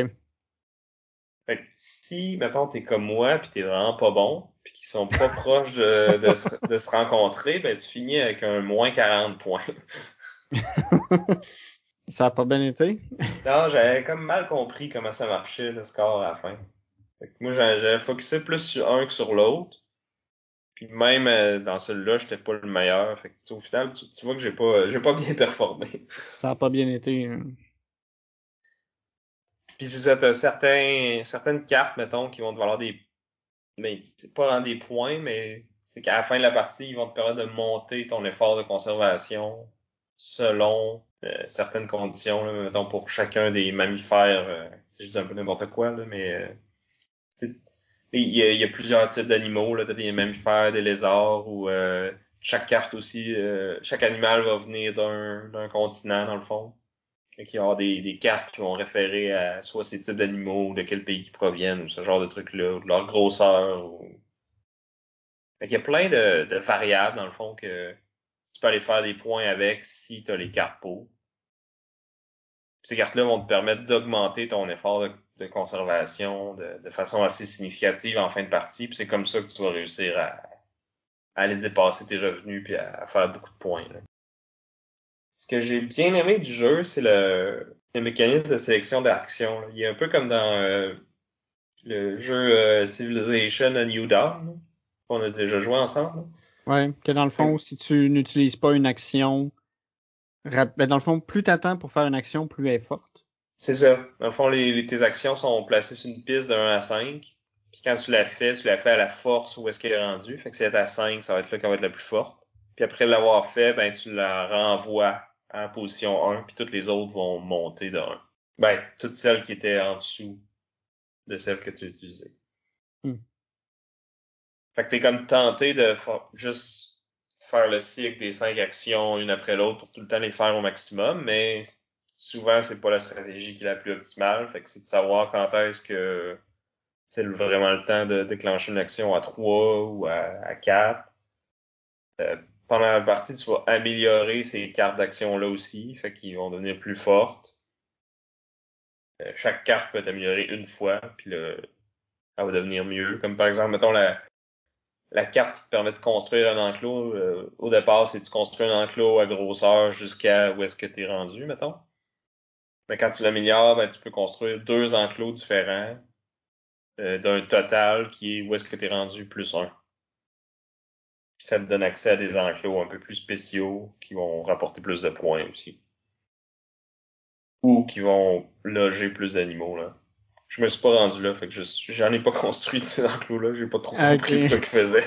Fait que si, mettons, t'es comme moi, puis t'es vraiment pas bon, puis qu'ils sont pas proches de se rencontrer, ben tu finis avec un moins 40 points. Ça a pas bien été? Non, j'avais comme mal compris comment ça marchait, le score à la fin. Fait que moi, j'avais focusé plus sur un que sur l'autre. Puis même dans celui-là, j'étais pas le meilleur. Fait que, tu sais, au final, tu vois que j'ai pas bien performé. Ça a pas bien été. Puis c'est ça, t'as certaines cartes, mettons, qui vont te valoir mais c'est pas vraiment des points, mais c'est qu'à la fin de la partie, ils vont te permettre de monter ton effort de conservation selon certaines conditions, là, mettons, pour chacun des mammifères. Je dis un peu n'importe quoi, là, mais tu sais, il y a plusieurs types d'animaux, là, t'as des mammifères, des lézards, ou chaque carte aussi, chaque animal va venir d'un continent, dans le fond. Fait qu'il va y avoir des cartes qui vont référer à soit ces types d'animaux, ou de quel pays ils proviennent, ou ce genre de trucs-là, ou de leur grosseur. Fait qu'il y a plein de variables, dans le fond, que tu peux aller faire des points avec si tu as les cartes pour. Puis ces cartes-là vont te permettre d'augmenter ton effort de conservation de façon assez significative en fin de partie. Puis c'est comme ça que tu vas réussir à aller dépasser tes revenus puis à faire beaucoup de points. Là. Ce que j'ai bien aimé du jeu, c'est le mécanisme de sélection d'action. Là. Il est un peu comme dans le jeu Civilization A New Dawn, là, qu'on a déjà joué ensemble. Là. Ouais, que dans le fond, si tu n'utilises pas une action, ben dans le fond, plus t'attends pour faire une action, plus elle est forte. C'est ça. Dans le fond, tes actions sont placées sur une piste de 1 à 5. Puis quand tu l'as fait à la force où est-ce qu'elle est rendue. Fait que si elle est à 5, ça va être là qu'elle va être la plus forte. Puis après l'avoir fait, ben tu la renvoies en position 1, puis toutes les autres vont monter de 1. Ben, toutes celles qui étaient en dessous de celles que tu utilisais. Hmm. Fait que t'es comme tenté de juste faire le cycle des 5 actions une après l'autre pour tout le temps les faire au maximum, mais souvent c'est pas la stratégie qui est la plus optimale. Fait que c'est de savoir quand est-ce que c'est vraiment le temps de déclencher une action à 3 ou à 4. Pendant la partie, tu vas améliorer ces cartes d'action-là aussi, fait qu'ils vont devenir plus fortes. Chaque carte peut être améliorée une fois, puis là, elle va devenir mieux. Comme par exemple, mettons la carte qui te permet de construire un enclos. Au départ, c'est tu construis un enclos à grosseur jusqu'à où est-ce que tu es rendu, mettons. Mais quand tu l'améliores, ben, tu peux construire 2 enclos différents d'un total qui est où est-ce que tu es rendu plus 1. Puis ça te donne accès à des enclos un peu plus spéciaux qui vont rapporter plus de points aussi. Ou qui vont loger plus d'animaux, là. Je me suis pas rendu là, fait que j'en ai pas construit de ces enclos-là, j'ai pas trop compris ce OK. qu'ils faisaient.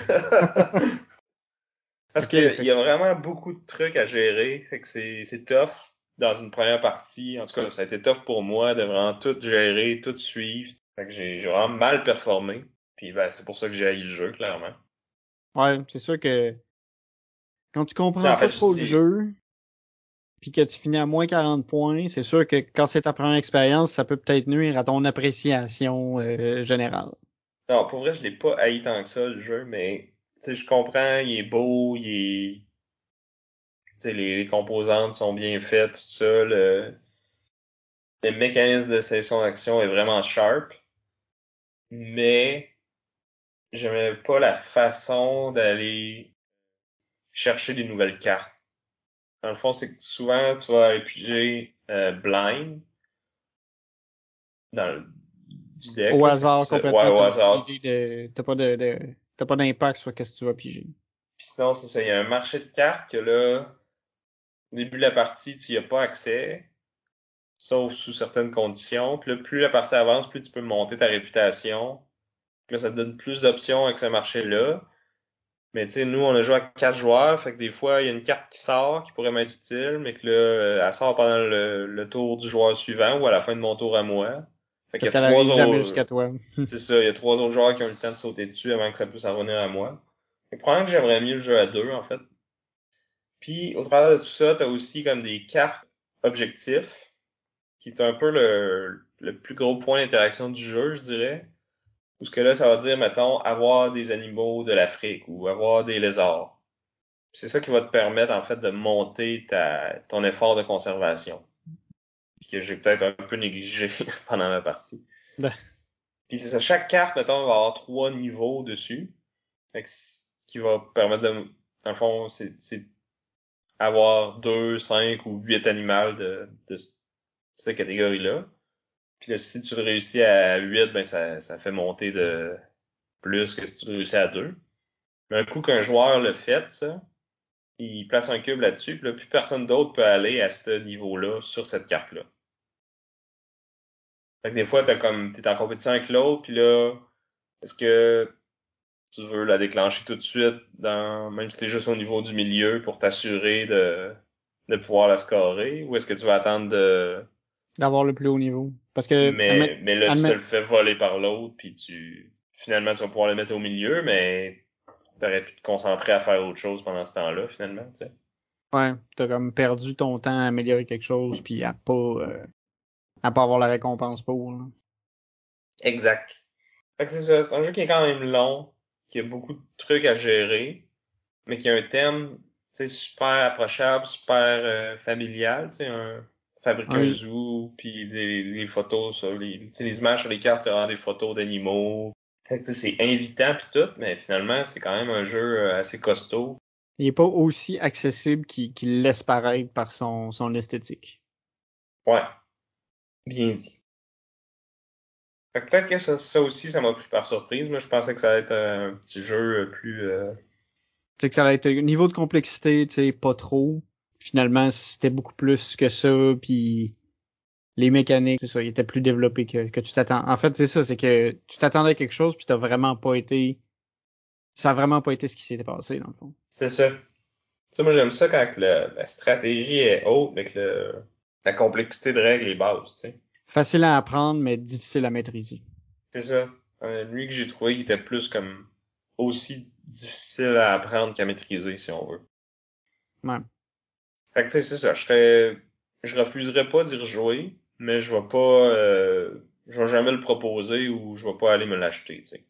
Parce OK, qu'il y a vraiment beaucoup de trucs à gérer, fait que c'est tough dans une première partie. En tout cas, ça a été tough pour moi de vraiment tout gérer, tout suivre. Fait que j'ai vraiment mal performé. Puis ben, c'est pour ça que j'ai haï le jeu, clairement. ouais, c'est sûr que quand tu comprends En pas fait, je trop le dis, jeu, puis que tu finis à moins 40 points, c'est sûr que quand c'est ta première expérience, ça peut peut-être nuire à ton appréciation générale. non, pour vrai, je l'ai pas haï tant que ça, le jeu, mais, tu sais, je comprends, il est beau, tu sais, les composantes sont bien faites, tout ça, le mécanisme de sélection d'action est vraiment sharp, mais j'aimais pas la façon d'aller chercher des nouvelles cartes. Dans le fond, c'est que souvent, tu vas aller piger blind dans le du deck, Au là, fait que hasard ouais, complètement, au t'as aucune hasard. idée t'as pas d'impact sur qu'est-ce que tu vas piger. Puis sinon, c'est ça, il y a un marché de cartes que là, au début de la partie, tu y as pas accès. sauf sous certaines conditions. Puis là, plus la partie avance, plus tu peux monter ta réputation. Puis là, ça te donne plus d'options avec ce marché-là. Mais tu sais, nous, on a joué à 4 joueurs, fait que des fois, il y a une carte qui sort, qui pourrait m'être utile, mais que là, elle sort pendant le tour du joueur suivant ou à la fin de mon tour à moi. Fait qu'il y a Qu'elle trois arrive jamais autres, jusqu'à toi. c'est ça, il y a 3 autres joueurs qui ont eu le temps de sauter dessus avant que ça puisse en revenir à moi. Fait que probablement que j'aimerais mieux le jeu à 2, en fait. Puis, au travers de tout ça, t'as aussi comme des cartes objectifs, qui est un peu le plus gros point d'interaction du jeu, je dirais. Ou ce que là, ça va dire, mettons, avoir des animaux de l'Afrique ou avoir des lézards. C'est ça qui va te permettre, en fait, de monter ton effort de conservation. Puis que j'ai peut-être un peu négligé pendant ma partie. Ben, Puis c'est ça, chaque carte, mettons, va avoir 3 niveaux dessus. Fait que qui va permettre de, dans le fond, c'est avoir 2, 5 ou 8 animaux de cette catégorie-là. Puis là, si tu le réussis à 8, ben ça fait monter de plus que si tu le réussis à 2. Mais un coup qu'un joueur le fait, ça, il place un cube là-dessus, puis là, plus personne d'autre peut aller à ce niveau-là sur cette carte-là. Fait que des fois, t'es en compétition avec l'autre, puis là, est-ce que tu veux la déclencher tout de suite même si t'es juste au niveau du milieu pour t'assurer de pouvoir la scorer, ou est-ce que tu vas attendre d'avoir le plus haut niveau. Parce que, mais là, tu te le fais voler par l'autre, puis finalement, tu vas pouvoir le mettre au milieu, mais t'aurais pu te concentrer à faire autre chose pendant ce temps-là, finalement, tu sais. ouais, t'as comme perdu ton temps à améliorer quelque chose, puis à pas avoir la récompense pour, là. Exact. Fait que c'est ça, c'est un jeu qui est quand même long, qui a beaucoup de trucs à gérer, mais qui a un thème, tu sais, super approchable, super familial, tu sais, fabrique un Oui. zoo, puis les photos sur tu sais, les images sur les cartes, c'est vraiment des photos d'animaux. Fait que tu sais, c'est invitant puis tout, mais finalement, c'est quand même un jeu assez costaud. Il est pas aussi accessible qu'il laisse paraître par son esthétique. Ouais, bien dit. Fait que peut-être que ça aussi, ça m'a pris par surprise. Moi, je pensais que ça allait être un petit jeu plus... C'est que ça va être un niveau de complexité, tu sais, pas trop. Finalement, c'était beaucoup plus que ça, puis les mécaniques, c'est ça, ils étaient plus développés que tu t'attends. En fait, c'est ça, c'est que tu t'attendais à quelque chose, puis ça a vraiment pas été ce qui s'était passé, dans le fond. C'est ça. Tu sais, moi, j'aime ça quand la stratégie est haute, mais que la complexité de règles est basse, tu sais. Facile à apprendre, mais difficile à maîtriser. C'est ça. Lui que j'ai trouvé qui était plus comme aussi difficile à apprendre qu'à maîtriser, si on veut. Ouais. Fait que tu sais, c'est ça. Je refuserais pas d'y rejouer, mais je vais jamais le proposer ou je vais pas aller me l'acheter, tu sais.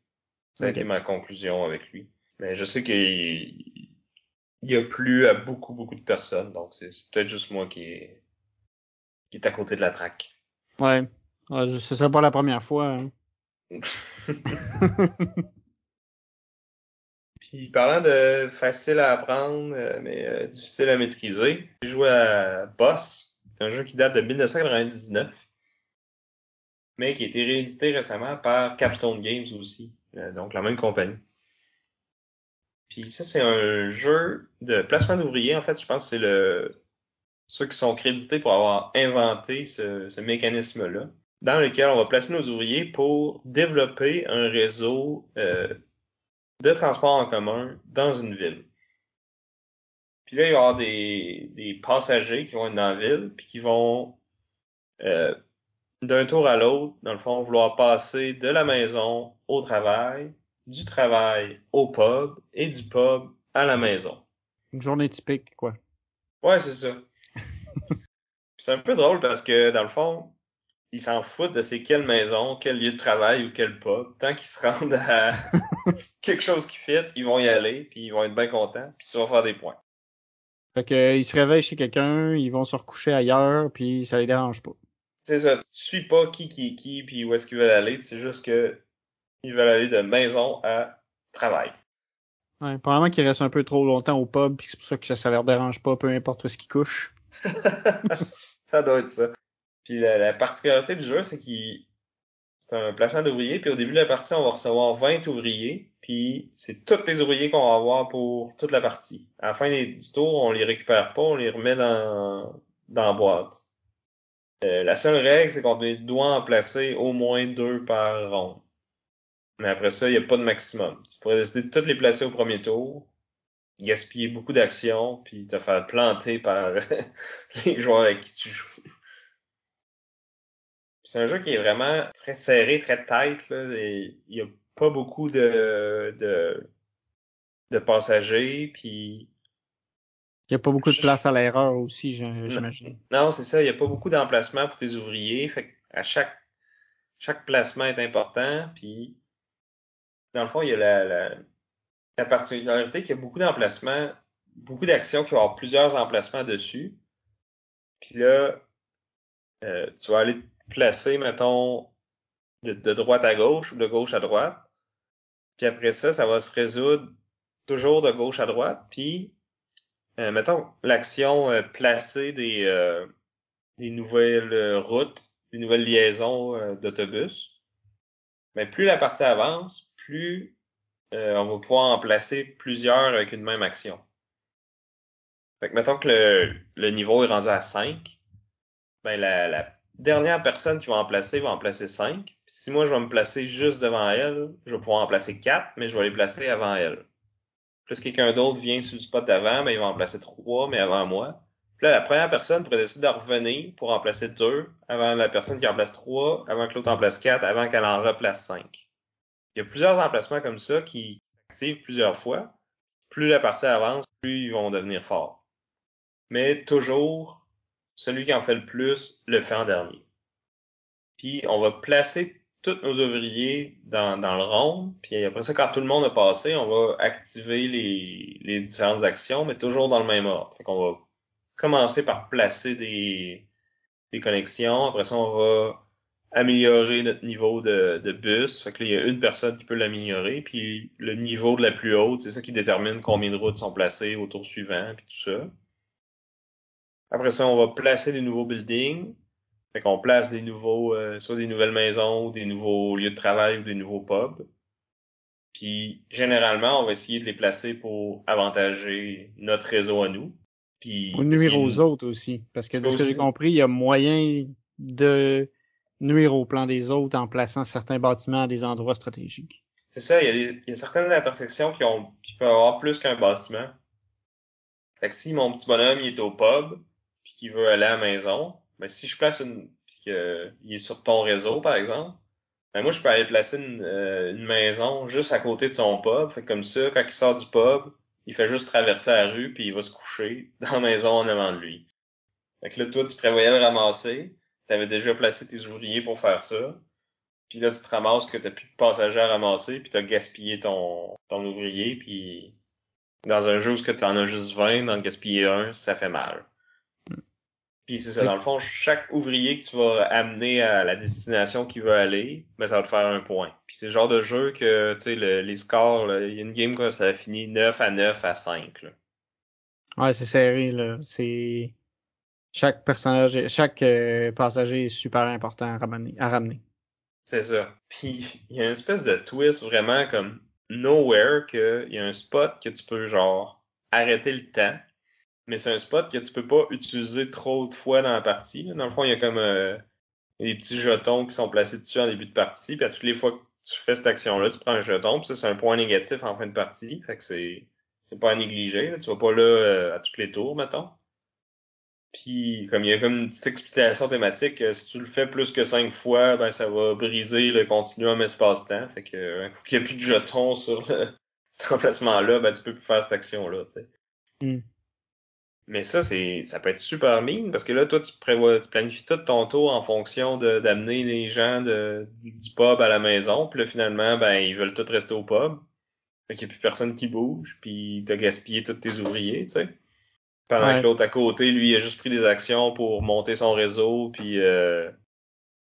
Ça a été OK. ma conclusion avec lui. Mais je sais il a plu à beaucoup, beaucoup de personnes, donc c'est peut-être juste moi qui est à côté de la traque. Ouais. Ouais, ce serait pas la première fois, hein. Puis parlant de facile à apprendre, mais difficile à maîtriser, j'ai joué à Boss. C'est un jeu qui date de 1999, mais qui a été réédité récemment par Capstone Games aussi, donc la même compagnie. Puis ça, c'est un jeu de placement d'ouvriers. En fait, je pense que c'est ceux qui sont crédités pour avoir inventé ce mécanisme-là, dans lequel on va placer nos ouvriers pour développer un réseau de transport en commun dans une ville. Puis là, il va y avoir des passagers qui vont être dans la ville, puis qui vont, euh, d'un tour à l'autre, dans le fond, vouloir passer de la maison au travail, du travail au pub, et du pub à la maison. Une journée typique, quoi. Ouais, c'est ça. Puis c'est un peu drôle parce que, dans le fond, ils s'en foutent de c'est quelle maison, quel lieu de travail ou quel pub. Tant qu'ils se rendent à quelque chose qui fit, ils vont y aller, puis ils vont être bien contents, puis tu vas faire des points. Fait que, ils se réveillent chez quelqu'un, ils vont se recoucher ailleurs, puis ça les dérange pas. C'est ça, tu suis pas qui est qui, puis où est-ce qu'ils veulent aller, c'est juste que ils veulent aller de maison à travail. Ouais, probablement qu'ils restent un peu trop longtemps au pub, puis c'est pour ça que ça leur dérange pas, peu importe où est-ce qu'ils couchent. Ça doit être ça. Puis la particularité du jeu, c'est un placement d'ouvriers, puis au début de la partie, on va recevoir 20 ouvriers, puis c'est tous les ouvriers qu'on va avoir pour toute la partie. À la fin du tour, on les récupère pas, on les remet dans la boîte. La seule règle, c'est qu'on doit en placer au moins 2 par ronde. Mais après ça, il n'y a pas de maximum. Tu pourrais décider de toutes les placer au premier tour, gaspiller beaucoup d'actions, puis te faire planter par les joueurs avec qui tu joues. C'est un jeu qui est vraiment très serré, très tight, là, et il y a pas beaucoup de passagers, puis Il y a pas beaucoup de place à l'erreur aussi, j'imagine. non, c'est ça, il y a pas beaucoup d'emplacements pour tes ouvriers, fait à chaque placement est important, puis dans le fond, il y a la particularité qu'il y a beaucoup d'emplacements, beaucoup d'actions qui vont avoir plusieurs emplacements dessus. Puis là, tu vas aller te placer, mettons, de droite à gauche ou de gauche à droite. Puis après ça, ça va se résoudre toujours de gauche à droite. Puis, mettons, l'action placer des nouvelles routes, des nouvelles liaisons d'autobus. Mais plus la partie avance, plus on va pouvoir en placer plusieurs avec une même action. Fait que mettons que le niveau est rendu à 5, ben la dernière personne qui va en placer 5. Puis si moi je vais me placer juste devant elle, je vais pouvoir en placer 4, mais je vais les placer avant elle. Plus quelqu'un d'autre vient sur le spot d'avant, ben il va en placer 3, mais avant moi. Puis là, la première personne pourrait décider de revenir pour en placer 2, avant la personne qui en place 3, avant que l'autre en place 4, avant qu'elle en replace 5. Il y a plusieurs emplacements comme ça qui s'activent plusieurs fois. Plus la partie avance, plus ils vont devenir forts. Mais toujours, celui qui en fait le plus le fait en dernier. Puis on va placer tous nos ouvriers dans le rond, puis après ça, quand tout le monde a passé, on va activer les différentes actions, mais toujours dans le même ordre. Fait qu'on va commencer par placer des connexions, après ça, on va améliorer notre niveau de bus. Fait que là, il y a une personne qui peut l'améliorer, puis le niveau de la plus haute, c'est ça qui détermine combien de routes sont placées au tour suivant, puis tout ça. Après ça, on va placer des nouveaux buildings. Fait qu'on place des nouveaux, soit des nouvelles maisons, ou des nouveaux lieux de travail ou des nouveaux pubs. Puis généralement, on va essayer de les placer pour avantager notre réseau à nous. Ou Puis nuire essayer aux de... autres aussi. Parce que Tu de peux ce que j'ai aussi... compris, il y a moyen de nuire au plan des autres en plaçant certains bâtiments à des endroits stratégiques. C'est ça, il y a certaines intersections qui peuvent avoir plus qu'un bâtiment. Fait que si mon petit bonhomme il est au pub puis qu'il veut aller à la maison, ben si je place puis qu'il est sur ton réseau par exemple, ben moi je peux aller placer une maison juste à côté de son pub. Fait que comme ça, quand il sort du pub, il fait juste traverser la rue puis il va se coucher dans la maison en avant de lui. Fait que là toi tu prévoyais le ramasser, t'avais déjà placé tes ouvriers pour faire ça. Puis là tu te ramasses que t'as plus de passagers à ramasser puis t'as gaspillé ton ouvrier puis dans un jeu où tu en as juste 20, d'en gaspiller un, ça fait mal. Puis c'est ça, dans le fond, chaque ouvrier que tu vas amener à la destination qu'il veut aller, ben ça va te faire un point. Puis c'est le genre de jeu que, tu sais, les scores, là, il y a une game que ça a fini 9-9-5. Là. Ouais, c'est serré, là. C'est chaque passager est super important à ramener. C'est ça. Puis il y a une espèce de twist vraiment comme nowhere qu'il y a un spot que tu peux genre arrêter le temps. Mais c'est un spot que tu peux pas utiliser trop de fois dans la partie. Là. Dans le fond, il y a comme des petits jetons qui sont placés dessus en début de partie. Puis à toutes les fois que tu fais cette action-là, tu prends un jeton. Puis ça, c'est un point négatif en fin de partie. Fait que c'est pas à négliger. Là. Tu vas pas là à tous les tours, mettons. Puis comme il y a comme une petite explication thématique, si tu le fais plus que 5 fois, ben ça va briser le continuum espace-temps. Fait que un coup qu'il n'y a plus de jetons sur cet emplacement-là, ben tu peux plus faire cette action-là, tu sais. Hmm. Mais ça peut être super mine parce que là, toi, tu planifies tout ton tour en fonction d'amener les gens du pub à la maison. Puis là, finalement, ben, ils veulent tous rester au pub. Fait qu'il n'y a plus personne qui bouge. Puis t'as gaspillé tous tes ouvriers, tu sais. Pendant que Ouais. l'autre à côté, lui, il a juste pris des actions pour monter son réseau, puis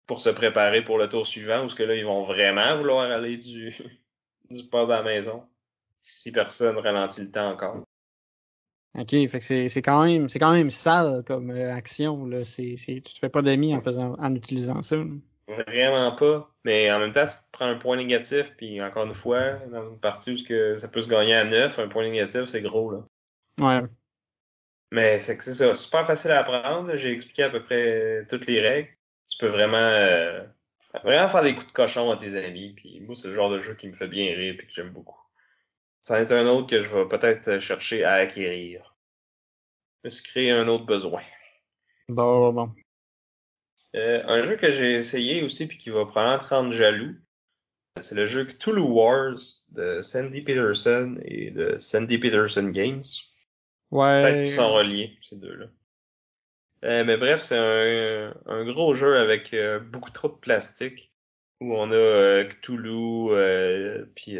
pour se préparer pour le tour suivant, où ce que là, ils vont vraiment vouloir aller du pub à la maison. Si personne ralentit le temps encore. OK, fait que c'est quand même sale comme action, là. Tu te fais pas d'amis en utilisant ça, là. Vraiment pas. Mais en même temps, si tu prends un point négatif, puis encore une fois, dans une partie où ça peut se gagner à 9, un point négatif, c'est gros, là. Ouais. Mais fait que c'est ça, super facile à apprendre. J'ai expliqué à peu près toutes les règles. Tu peux vraiment faire des coups de cochon à tes amis. Puis moi, c'est le genre de jeu qui me fait bien rire et que j'aime beaucoup. Ça en est un autre que je vais peut-être chercher à acquérir. Je me suis créé un autre besoin. Bon. Un jeu que j'ai essayé aussi puis qui va probablement te rendre jaloux, c'est le jeu Cthulhu Wars de Sandy Peterson et de Sandy Peterson Games. Peut-être qu'ils Ouais. sont reliés, ces deux-là. Mais bref, c'est un gros jeu avec beaucoup trop de plastique où on a Cthulhu puis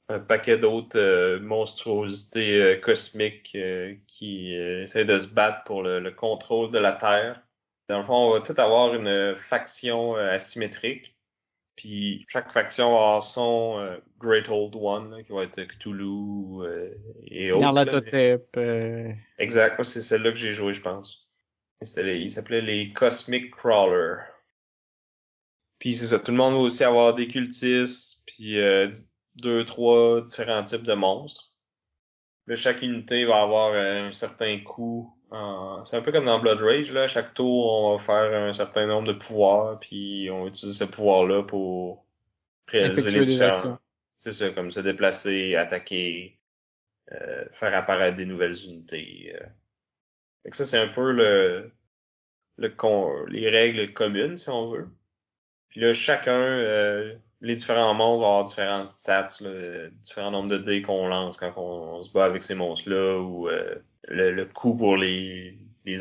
un paquet d'autres monstruosités cosmiques qui essaient de se battre pour le contrôle de la Terre. Dans le fond, on va tout avoir une faction asymétrique. Puis chaque faction va avoir son Great Old One, là, qui va être Cthulhu et autres. Là. Nyarlathotep. Exact, moi c'est celle-là que j'ai joué, je pense. Il s'appelait les Cosmic Crawlers. Puis c'est ça, tout le monde va aussi avoir des cultistes, puis deux, trois différents types de monstres. Là, chaque unité va avoir un certain coût. C'est un peu comme dans Blood Rage, là. À chaque tour, on va faire un certain nombre de pouvoirs, puis on utilise ce pouvoir-là pour réaliser les Effectuer des différents. actions. C'est ça, comme se déplacer, attaquer, faire apparaître des nouvelles unités. Fait que ça, c'est un peu les règles communes, si on veut. Puis là, les différents monstres vont avoir différentes stats, là, différents nombres de dés qu'on lance quand on se bat avec ces monstres-là, ou le coût pour les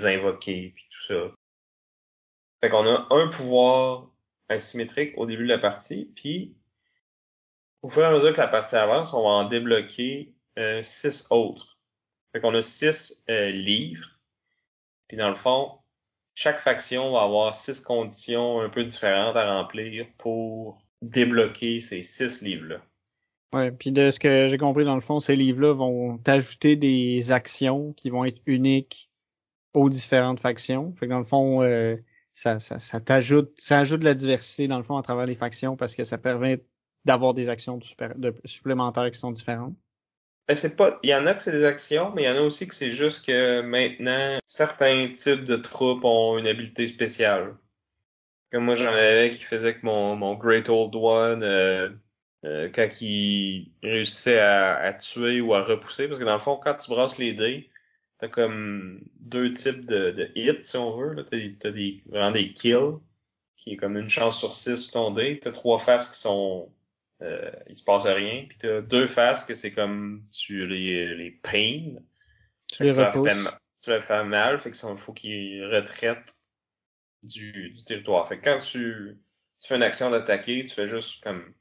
invoquer, puis tout ça. Fait qu'on a un pouvoir asymétrique au début de la partie, puis au fur et à mesure que la partie avance, on va en débloquer 6 autres. Fait qu'on a 6 livres, puis dans le fond, chaque faction va avoir 6 conditions un peu différentes à remplir pour débloquer ces 6 livres-là. Ouais, puis de ce que j'ai compris dans le fond, ces livres-là vont t'ajouter des actions qui vont être uniques aux différentes factions. Fait que dans le fond, ça ajoute de la diversité dans le fond à travers les factions parce que ça permet d'avoir des actions supplémentaires qui sont différentes. Ben, il y en a que c'est des actions, mais il y en a aussi que c'est juste que maintenant, certains types de troupes ont une habilité spéciale. Comme moi, j'en avais qui faisait que mon Great Old One, quand il réussissait à tuer ou à repousser, parce que dans le fond, quand tu brasses les dés, t'as comme deux types de hits, si on veut. Là. Vraiment des kills, qui est comme une chance sur 6 sur ton dé. T'as trois faces qui sont il se passe rien. Puis t'as deux faces que c'est comme les pain. Tu Fait les que repousses. tu leur fais mal, fait que faut qu'ils retraitent du territoire. Fait que quand tu fais une action d'attaquer, tu fais juste comme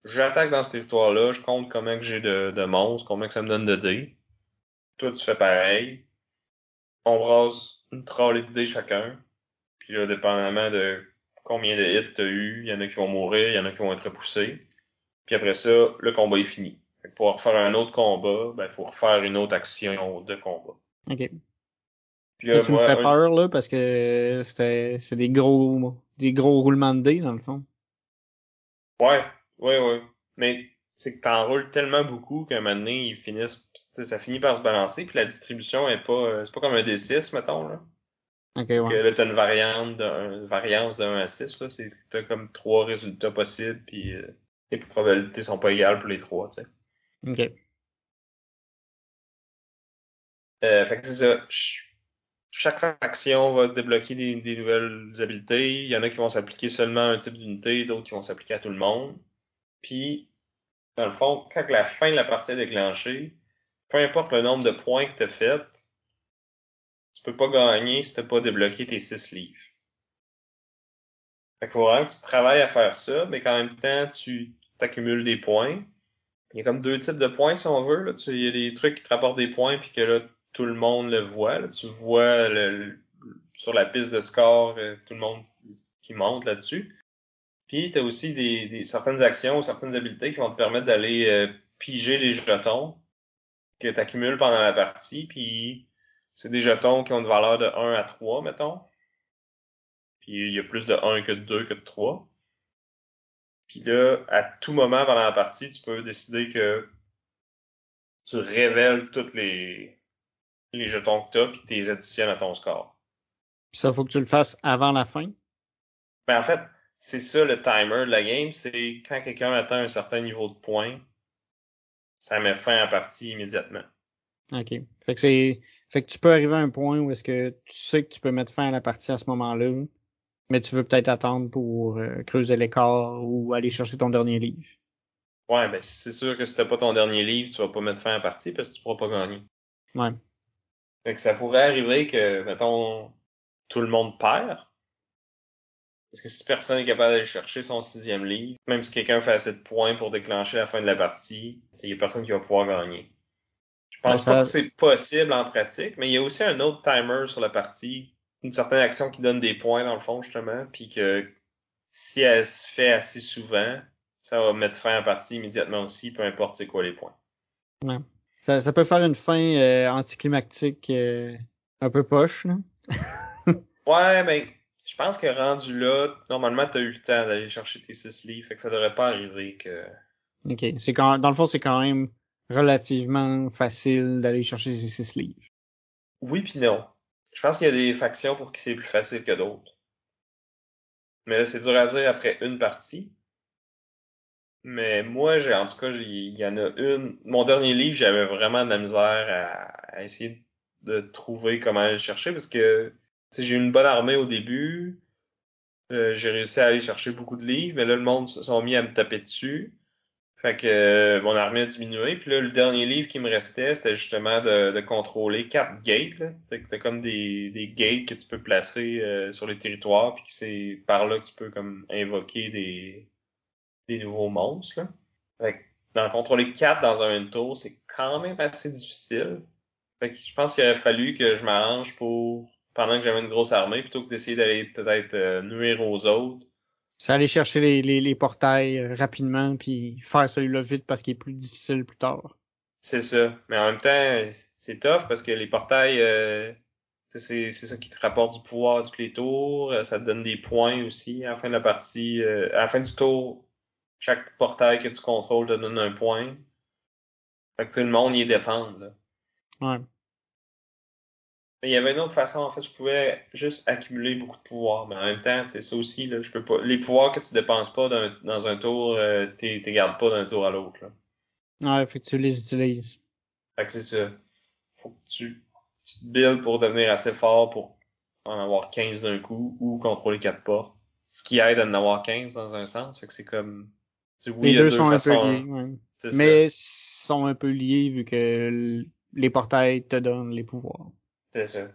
j'attaque dans ce territoire-là, je compte combien que j'ai de monstres, combien que ça me donne de dés. Toi, tu fais pareil. On brasse une trolley de dés chacun. Puis là, dépendamment de combien de hits t'as eu, il y en a qui vont mourir, il y en a qui vont être repoussés. Puis après ça, le combat est fini. Fait que pour refaire un autre combat, ben, il faut refaire une autre action de combat. OK. Puis Là, là, tu me fais moi, peur, là, parce que c'est des gros roulements de dés, dans le fond. ouais. Mais c'est que t'enroules tellement beaucoup qu'à un moment donné, ça finit par se balancer, puis la distribution est pas, c'est pas comme un D6, mettons, là. OK, Que ouais. là, t'as une variance de 1 à 6, là. T'as comme trois résultats possibles, puis les probabilités sont pas égales pour les trois, tu sais. OK. Fait que c'est ça. Chaque faction va débloquer des nouvelles habilités. Il y en a qui vont s'appliquer seulement à un type d'unité, d'autres qui vont s'appliquer à tout le monde. Puis, dans le fond, quand la fin de la partie est déclenchée, peu importe le nombre de points que tu as fait, tu peux pas gagner si t'as pas débloqué tes 6 livres. Fait qu'il faut vraiment que tu travailles à faire ça, mais qu'en même temps, tu t'accumules des points. Il y a comme deux types de points, si on veut. Là. Il y a des trucs qui te rapportent des points, puis que là, tout le monde le voit. Là. Tu vois sur la piste de score, tout le monde qui monte là-dessus. Puis, tu as aussi certaines actions ou certaines habiletés qui vont te permettre d'aller piger des jetons que tu accumules pendant la partie. Puis, c'est des jetons qui ont une valeur de 1 à 3, mettons. Puis, il y a plus de 1 que de 2 que de 3. Puis là, à tout moment pendant la partie, tu peux décider que tu révèles les jetons que t'as, puis tu les additionnes à ton score. Puis ça, faut que tu le fasses avant la fin. Ben, en fait, c'est ça le timer de la game, c'est quand quelqu'un atteint un certain niveau de points, ça met fin à la partie immédiatement. OK. Fait que tu peux arriver à un point où est-ce que tu sais que tu peux mettre fin à la partie à ce moment-là, mais tu veux peut-être attendre pour creuser l'écart ou aller chercher ton dernier livre. Ouais, ben c'est sûr que si t'as pas ton dernier livre, tu vas pas mettre fin à la partie parce que tu pourras pas gagner. Ouais. Fait que ça pourrait arriver que, mettons, tout le monde perd. Parce que si personne est capable d'aller chercher son 6e livre, même si quelqu'un fait assez de points pour déclencher la fin de la partie, il y a personne qui va pouvoir gagner. Je Ben, pense pas que c'est possible en pratique, mais il y a aussi un autre timer sur la partie, une certaine action qui donne des points dans le fond justement, puis que si elle se fait assez souvent, ça va mettre fin à la partie immédiatement aussi, peu importe c'est quoi les points. ouais. Ça peut faire une fin anticlimactique un peu poche, là. Ouais, ben je pense que rendu là, normalement t'as eu le temps d'aller chercher tes 6 livres, fait que ça devrait pas arriver que... OK. Dans le fond, c'est quand même relativement facile d'aller chercher ces 6 livres. Oui puis non. Je pense qu'il y a des factions pour qui c'est plus facile que d'autres. Mais là, c'est dur à dire après une partie. Mais moi, en tout cas, il y en a une. Mon dernier livre, j'avais vraiment de la misère à essayer de trouver comment aller le chercher parce que, tu sais, j'ai eu une bonne armée au début. J'ai réussi à aller chercher beaucoup de livres, mais là, le monde se sont mis à me taper dessus. Fait que mon armée a diminué. Puis là, le dernier livre qui me restait, c'était justement de contrôler 4 gates. Là. T'as comme des gates que tu peux placer sur les territoires, puis que c'est par là que tu peux comme invoquer des nouveaux monstres. Là. Fait que d'en contrôler 4 dans un tour, c'est quand même assez difficile. Fait que je pense qu'il aurait fallu que je m'arrange pour, pendant que j'avais une grosse armée, plutôt que d'essayer d'aller peut-être nuire aux autres. C'est aller chercher les portails rapidement puis faire celui-là vite parce qu'il est plus difficile plus tard. C'est ça. Mais en même temps, c'est tough parce que les portails, c'est ça qui te rapporte du pouvoir à tous les tours. Ça te donne des points aussi à la fin de la partie. À la fin du tour, chaque portail que tu contrôles te donne un point. Fait que tout le monde y est défendre, là. Ouais. Mais il y avait une autre façon, en fait, je pouvais juste accumuler beaucoup de pouvoir. Mais en même temps, c'est ça aussi, là, je peux pas. Les pouvoirs que tu dépenses pas dans un tour, t'es gardes pas d'un tour à l'autre, là. Ouais, fait que tu les utilises. Fait que c'est ça. Faut que tu te builds pour devenir assez fort pour en avoir 15 d'un coup ou contrôler 4 portes. Ce qui aide à en avoir 15 dans un sens. Fait que c'est comme, oui, Les il y a deux deux sont un peu façons. liés, ouais. C'est ça. Mais sont un peu liés vu que les portails te donnent les pouvoirs. C'est ça.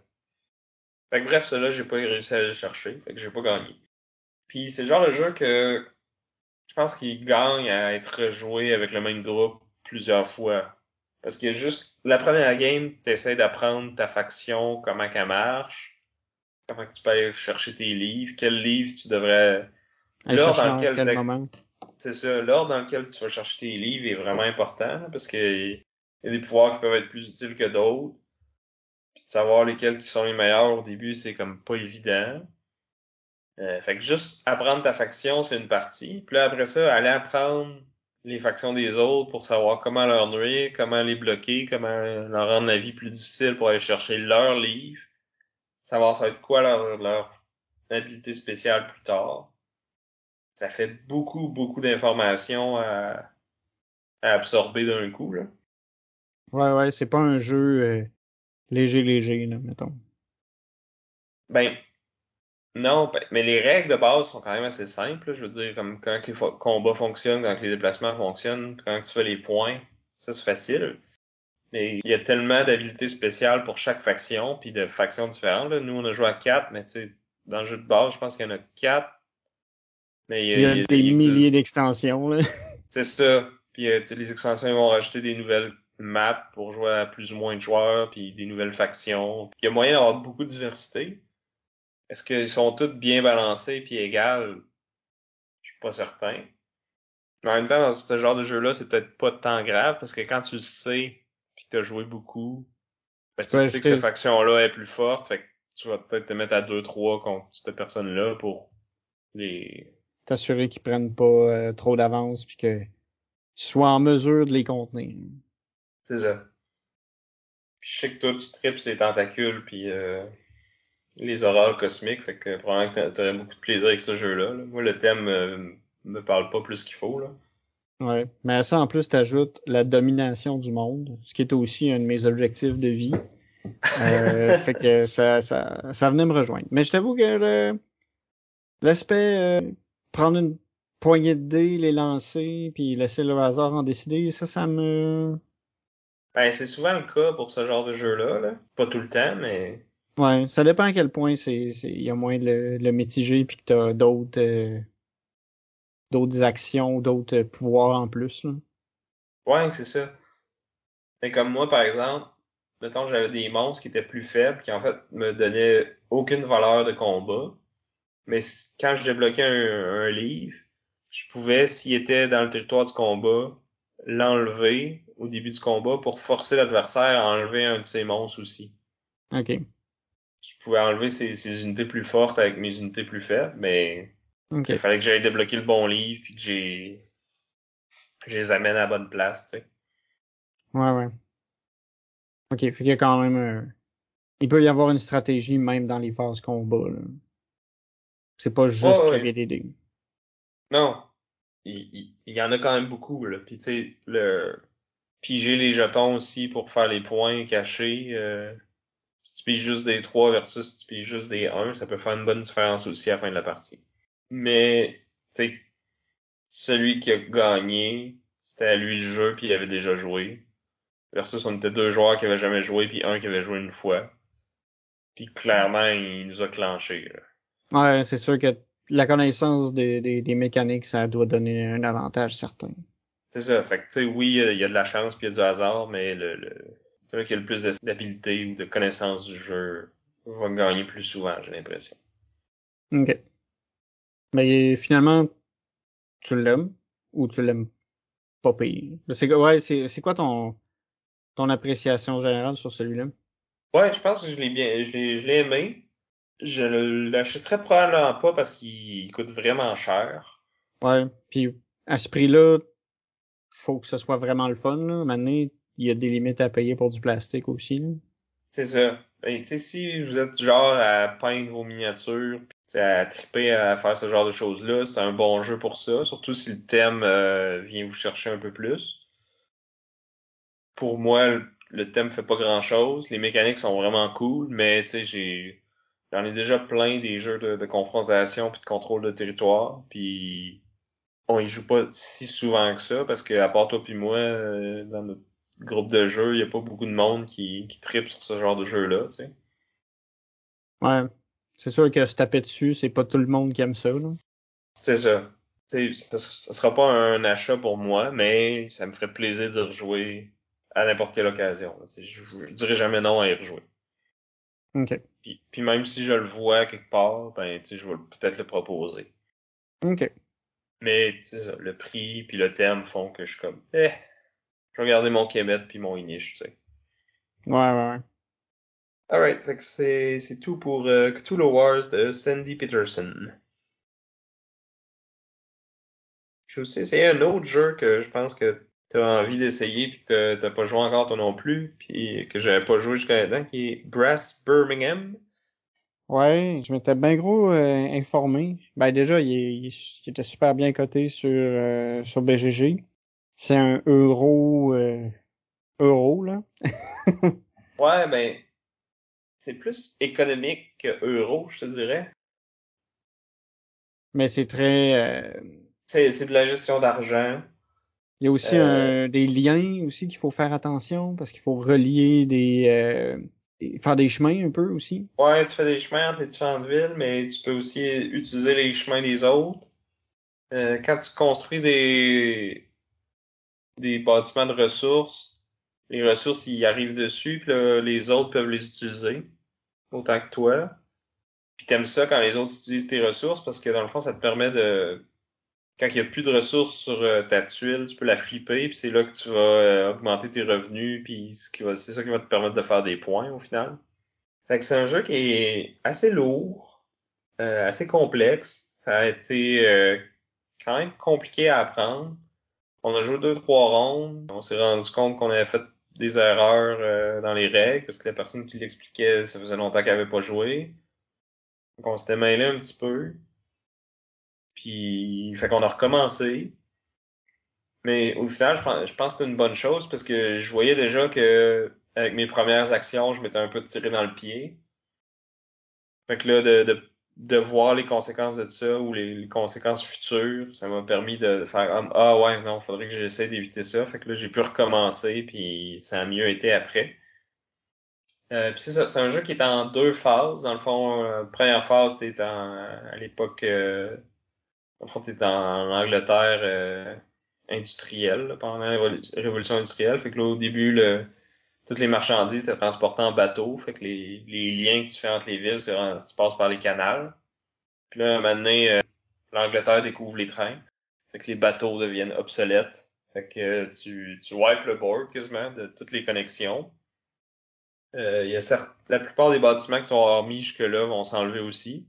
Fait que bref, cela, j'ai pas réussi à aller le chercher. Fait que j'ai pas gagné. Puis c'est le genre de jeu que je pense qu'il gagne à être joué avec le même groupe plusieurs fois. Parce que juste la première game, t'essaies d'apprendre ta faction, comment qu'elle marche, comment que tu peux aller chercher tes livres, quel livre tu devrais... Aller L'ordre chercher dans dans lequel quel moment. c'est ça, l'ordre dans lequel tu vas chercher tes livres est vraiment important là, parce que il y a des pouvoirs qui peuvent être plus utiles que d'autres. Puis de savoir lesquels qui sont les meilleurs au début, c'est comme pas évident. Fait que juste apprendre ta faction, c'est une partie. Puis là, après ça, aller apprendre les factions des autres pour savoir comment leur nuire, comment les bloquer, comment leur rendre la vie plus difficile pour aller chercher leur livre. Savoir ça va être quoi leur habilité spéciale plus tard. Ça fait beaucoup, beaucoup d'informations à absorber d'un coup, là. Ouais, c'est pas un jeu léger, là, mettons. Ben, non, mais les règles de base sont quand même assez simples, là. Je veux dire, comme quand les combats fonctionnent, quand les déplacements fonctionnent, quand tu fais les points, ça c'est facile. Mais il y a tellement d'habilités spéciales pour chaque faction, puis de factions différentes, là. Nous, on a joué à 4, mais tu sais, dans le jeu de base, je pense qu'il y en a 4. Mais Puis il y a des il milliers existe. d'extensions, là. C'est ça. Puis tu sais, les extensions ils vont rajouter des nouvelles maps pour jouer à plus ou moins de joueurs, puis des nouvelles factions. Il y a moyen d'avoir beaucoup de diversité. Est-ce qu'ils sont toutes bien balancées puis égales? Je suis pas certain. Mais en même temps, dans ce genre de jeu-là, c'est peut-être pas tant grave parce que quand tu le sais puis que tu as joué beaucoup, ben, Tu peux tu sais que cette acheter, faction-là est plus forte, fait que tu vas peut-être te mettre à 2-3 contre cette personne-là pour les... t'assurer qu'ils prennent pas trop d'avance puis que tu sois en mesure de les contenir. C'est ça. Puis je sais que toi, tu tripes ces tentacules, puis les horreurs cosmiques, fait que probablement que t'aurais beaucoup de plaisir avec ce jeu-là. Là. Moi, le thème me parle pas plus qu'il faut, là. Ouais. Mais à ça, en plus, t'ajoutes la domination du monde, ce qui est aussi un de mes objectifs de vie. Fait que ça venait me rejoindre. Mais je t'avoue que l'aspect prendre une poignée de dés, les lancer, puis laisser le hasard en décider, ça me... Ben, c'est souvent le cas pour ce genre de jeu-là, là. Pas tout le temps, mais... Ouais, ça dépend à quel point il y a moins de le mitiger, puis que t'as d'autres actions, d'autres pouvoirs en plus, là. Ouais, c'est ça. Mais comme moi, par exemple, mettons, j'avais des monstres qui étaient plus faibles, qui en fait me donnaient aucune valeur de combat. Mais quand je débloquais un livre, je pouvais, s'il était dans le territoire du combat, l'enlever au début du combat pour forcer l'adversaire à enlever un de ses monstres aussi. OK. Je pouvais enlever ses unités plus fortes avec mes unités plus faibles, mais il OK. fallait que j'aille débloquer le bon livre puis que je les amène à la bonne place, tu sais. Ouais, ouais. OK, fait qu'il y a quand même il peut y avoir une stratégie même dans les phases combat, là. C'est pas Ouais, juste claquer ouais. des dés. Non. Il y en a quand même beaucoup, là. Puis tu sais, piger les jetons aussi pour faire les points cachés. Si tu piges juste des 3 versus si tu piges juste des 1, ça peut faire une bonne différence aussi à la fin de la partie. Mais, tu sais, celui qui a gagné, c'était à lui le jeu, puis il avait déjà joué. Versus on était deux joueurs qui avaient jamais joué, puis un qui avait joué une fois. Puis clairement, il nous a clenché, là. Ouais, c'est sûr que la connaissance des mécaniques, ça doit donner un avantage certain. C'est ça. Fait que, tu sais, oui, il y a de la chance puis il y a du hasard, mais celui qui a le plus d'habileté ou de connaissance du jeu va gagner plus souvent, j'ai l'impression. OK. Mais finalement, tu l'aimes ou tu l'aimes pas pire? Ouais, c'est quoi ton appréciation générale sur celui-là? Ouais, je pense que je l'ai aimé. Je l'achèterais probablement pas parce qu'il coûte vraiment cher. Ouais, puis à ce prix-là, faut que ce soit vraiment le fun, là. Maintenant, il y a des limites à payer pour du plastique aussi, là. C'est ça. Et tu sais, si vous êtes du genre à peindre vos miniatures, pis, tu sais, à triper à faire ce genre de choses-là, c'est un bon jeu pour ça. Surtout si le thème vient vous chercher un peu plus. Pour moi, le thème fait pas grand-chose. Les mécaniques sont vraiment cool, mais tu sais, j'en ai déjà plein des jeux de confrontation puis de contrôle de territoire, puis on y joue pas si souvent que ça parce que à part toi puis moi, dans notre groupe de jeux, il y a pas beaucoup de monde qui tripe sur ce genre de jeu-là, tu sais. Ouais. C'est sûr que se taper dessus, c'est pas tout le monde qui aime ça, là. C'est ça. Tu sais, ça sera pas un achat pour moi, mais ça me ferait plaisir de rejouer à n'importe quelle occasion, là. Tu sais, je dirais jamais non à y rejouer. OK. Puis même si je le vois quelque part, ben tu sais, je vais peut-être le proposer. OK. Mais c'est ça, le prix puis le thème font que je suis comme je vais garder mon Kemet puis mon Inish, tu sais. Ouais, ouais, ouais. Alright, fait que c'est tout pour Cthulhu Wars de Sandy Peterson. J'ai aussi essayé un autre jeu que je pense que t'as envie d'essayer puis que t'as pas joué encore toi non plus, puis que j'avais pas joué jusqu'à maintenant, qui est Brass Birmingham. Ouais, je m'étais bien gros informé. Ben déjà, il était super bien coté sur BGG. C'est un euro là. Ouais, ben c'est plus économique que euro, je te dirais. Mais c'est très C'est de la gestion d'argent. il y a aussi Euh, des liens aussi qu'il faut faire attention parce qu'il faut relier faire des chemins un peu aussi. Ouais, tu fais des chemins entre les différentes villes, mais tu peux aussi utiliser les chemins des autres. Quand tu construis des bâtiments de ressources, les ressources y arrivent dessus, puis là, les autres peuvent les utiliser autant que toi. Puis t'aimes ça quand les autres utilisent tes ressources parce que dans le fond, ça te permet de quand il y a plus de ressources sur ta tuile, tu peux la flipper, puis c'est là que tu vas augmenter tes revenus, puis c'est ça qui va te permettre de faire des points au final. Fait que c'est un jeu qui est assez lourd, assez complexe. Ça a été quand même compliqué à apprendre. On a joué deux, trois rondes. On s'est rendu compte qu'on avait fait des erreurs dans les règles, parce que la personne qui l'expliquait, ça faisait longtemps qu'elle avait pas joué. Donc on s'était mêlé un petit peu. Puis, fait qu'on a recommencé. Mais au final, je pense que c'était une bonne chose parce que je voyais déjà que avec mes premières actions, je m'étais un peu tiré dans le pied. Fait que là, de voir les conséquences de ça ou les conséquences futures, ça m'a permis de faire ah ouais, non, faudrait que j'essaie d'éviter ça. Fait que là, j'ai pu recommencer, puis ça a mieux été après. Puis c'est ça, c'est un jeu qui est en deux phases. Dans le fond, première phase, à l'époque, dans le fond, t'es en Angleterre industrielle, là, pendant la révolution industrielle. Fait que là, au début, toutes les marchandises étaient transportées en bateau. Fait que les liens que tu fais entre les villes, c'est vraiment, tu passes par les canals. Puis là, un moment donné, l'Angleterre découvre les trains. Fait que les bateaux deviennent obsolètes. Fait que tu wipes le board quasiment de toutes les connexions. Il y a la plupart des bâtiments qui sont mis jusque-là vont s'enlever aussi.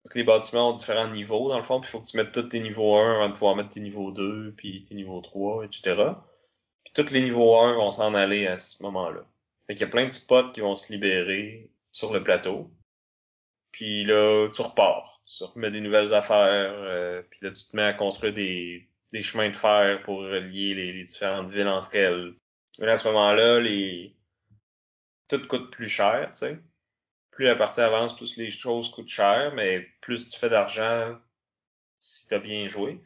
Parce que les bâtiments ont différents niveaux, dans le fond, puis il faut que tu mettes tous tes niveaux 1 avant de pouvoir mettre tes niveaux 2, puis tes niveaux 3, etc. Puis tous les niveaux 1 vont s'en aller à ce moment-là. Fait qu'il y a plein de spots qui vont se libérer sur le plateau. Puis là, tu repars. Tu remets des nouvelles affaires, puis là, tu te mets à construire des chemins de fer pour relier les différentes villes entre elles. Mais là, à ce moment-là, tout coûte plus cher, tu sais. Plus la partie avance, plus les choses coûtent cher, mais plus tu fais d'argent si t'as bien joué.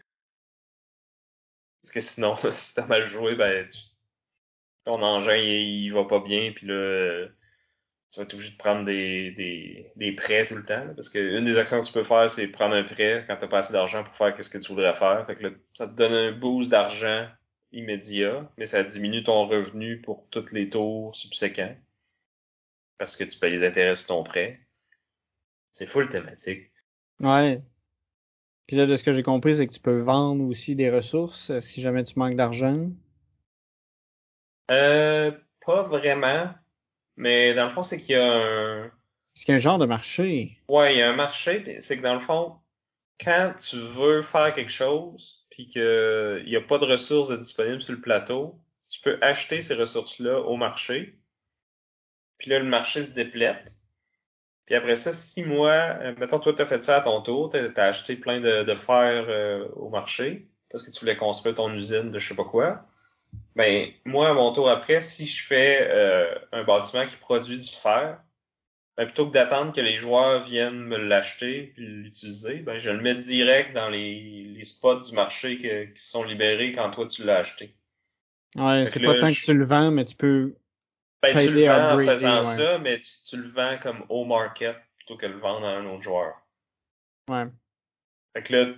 Parce que sinon, si t'as mal joué, ben ton engin il va pas bien, puis là, tu vas être obligé de prendre des prêts tout le temps. Là, parce que une des actions que tu peux faire, c'est prendre un prêt quand t'as pas assez d'argent pour faire ce que tu voudrais faire. Fait que là, ça te donne un boost d'argent immédiat, mais ça diminue ton revenu pour tous les tours subséquents. Parce que tu payes les intérêts sur ton prêt. C'est full thématique. Ouais. Puis là, de ce que j'ai compris, c'est que tu peux vendre aussi des ressources si jamais tu manques d'argent. Pas vraiment. Mais dans le fond, c'est qu'il y a C'est qu'il y a un genre de marché. ouais, il y a un marché, puis c'est que dans le fond, quand tu veux faire quelque chose, puis que il y a pas de ressources disponibles sur le plateau, tu peux acheter ces ressources-là au marché. Puis là, le marché se déplète. Puis après ça, 6 mois, mettons, toi, t'as fait ça à ton tour, t'as acheté plein de fer au marché, parce que tu voulais construire ton usine de je sais pas quoi. Ben, moi, à mon tour après, si je fais un bâtiment qui produit du fer, ben, plutôt que d'attendre que les joueurs viennent me l'acheter puis l'utiliser, ben, je le mets direct dans les spots du marché qui sont libérés quand toi tu l'as acheté. Ouais, Fait c'est que pas là, tant que tu le vends, mais tu peux ben, tu le t'aider à vends en upgrader, faisant ouais. ça, mais tu le vends comme au market plutôt que le vendre à un autre joueur. Ouais. Fait que là,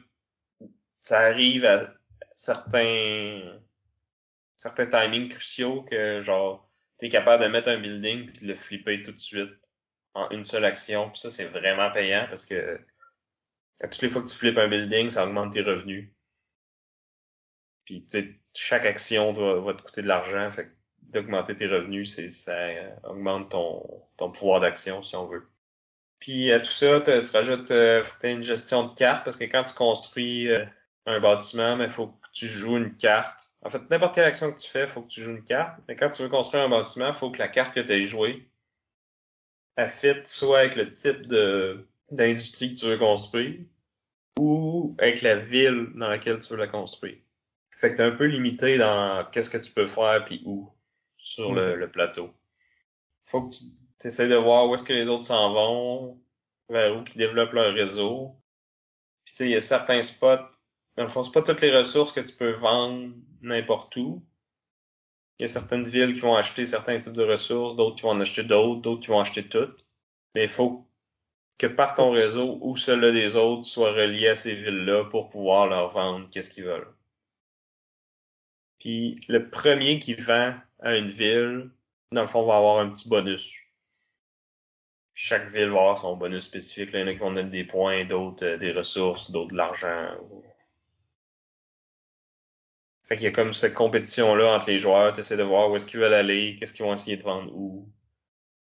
ça arrive à certains, certains timings cruciaux que, genre, t'es capable de mettre un building puis de le flipper tout de suite en une seule action. Puis ça, c'est vraiment payant parce que à toutes les fois que tu flippes un building, ça augmente tes revenus. Puis, tu sais, chaque action va te coûter de l'argent. Fait que d'augmenter tes revenus, ça augmente ton pouvoir d'action, si on veut. Puis, à tout ça, tu rajoutes, faut que tu aies une gestion de cartes, parce que quand tu construis un bâtiment, il faut que tu joues une carte. En fait, n'importe quelle action que tu fais, il faut que tu joues une carte. Mais quand tu veux construire un bâtiment, il faut que la carte que tu aies jouée, elle fit soit avec le type d'industrie que tu veux construire, ou avec la ville dans laquelle tu veux la construire. Fait que t'es un peu limité dans qu'est-ce que tu peux faire puis où sur OK. le plateau. Faut que tu essaies de voir où est-ce que les autres s'en vont, vers où qu'ils développent leur réseau. Puis tu sais, il y a certains spots, dans le fond, c'est pas toutes les ressources que tu peux vendre n'importe où. Il y a certaines villes qui vont acheter certains types de ressources, d'autres qui vont en acheter d'autres qui vont acheter toutes. Mais il faut que par ton réseau ou celui des autres soit relié à ces villes-là pour pouvoir leur vendre qu'est-ce qu'ils veulent. Puis le premier qui vend à une ville, dans le fond, va avoir un petit bonus. Chaque ville va avoir son bonus spécifique. Là, il y en a qui vont donner des points, d'autres des ressources, d'autres de l'argent. Fait qu'il y a comme cette compétition-là entre les joueurs. Tu essaies de voir où est-ce qu'ils veulent aller, qu'est-ce qu'ils vont essayer de vendre où.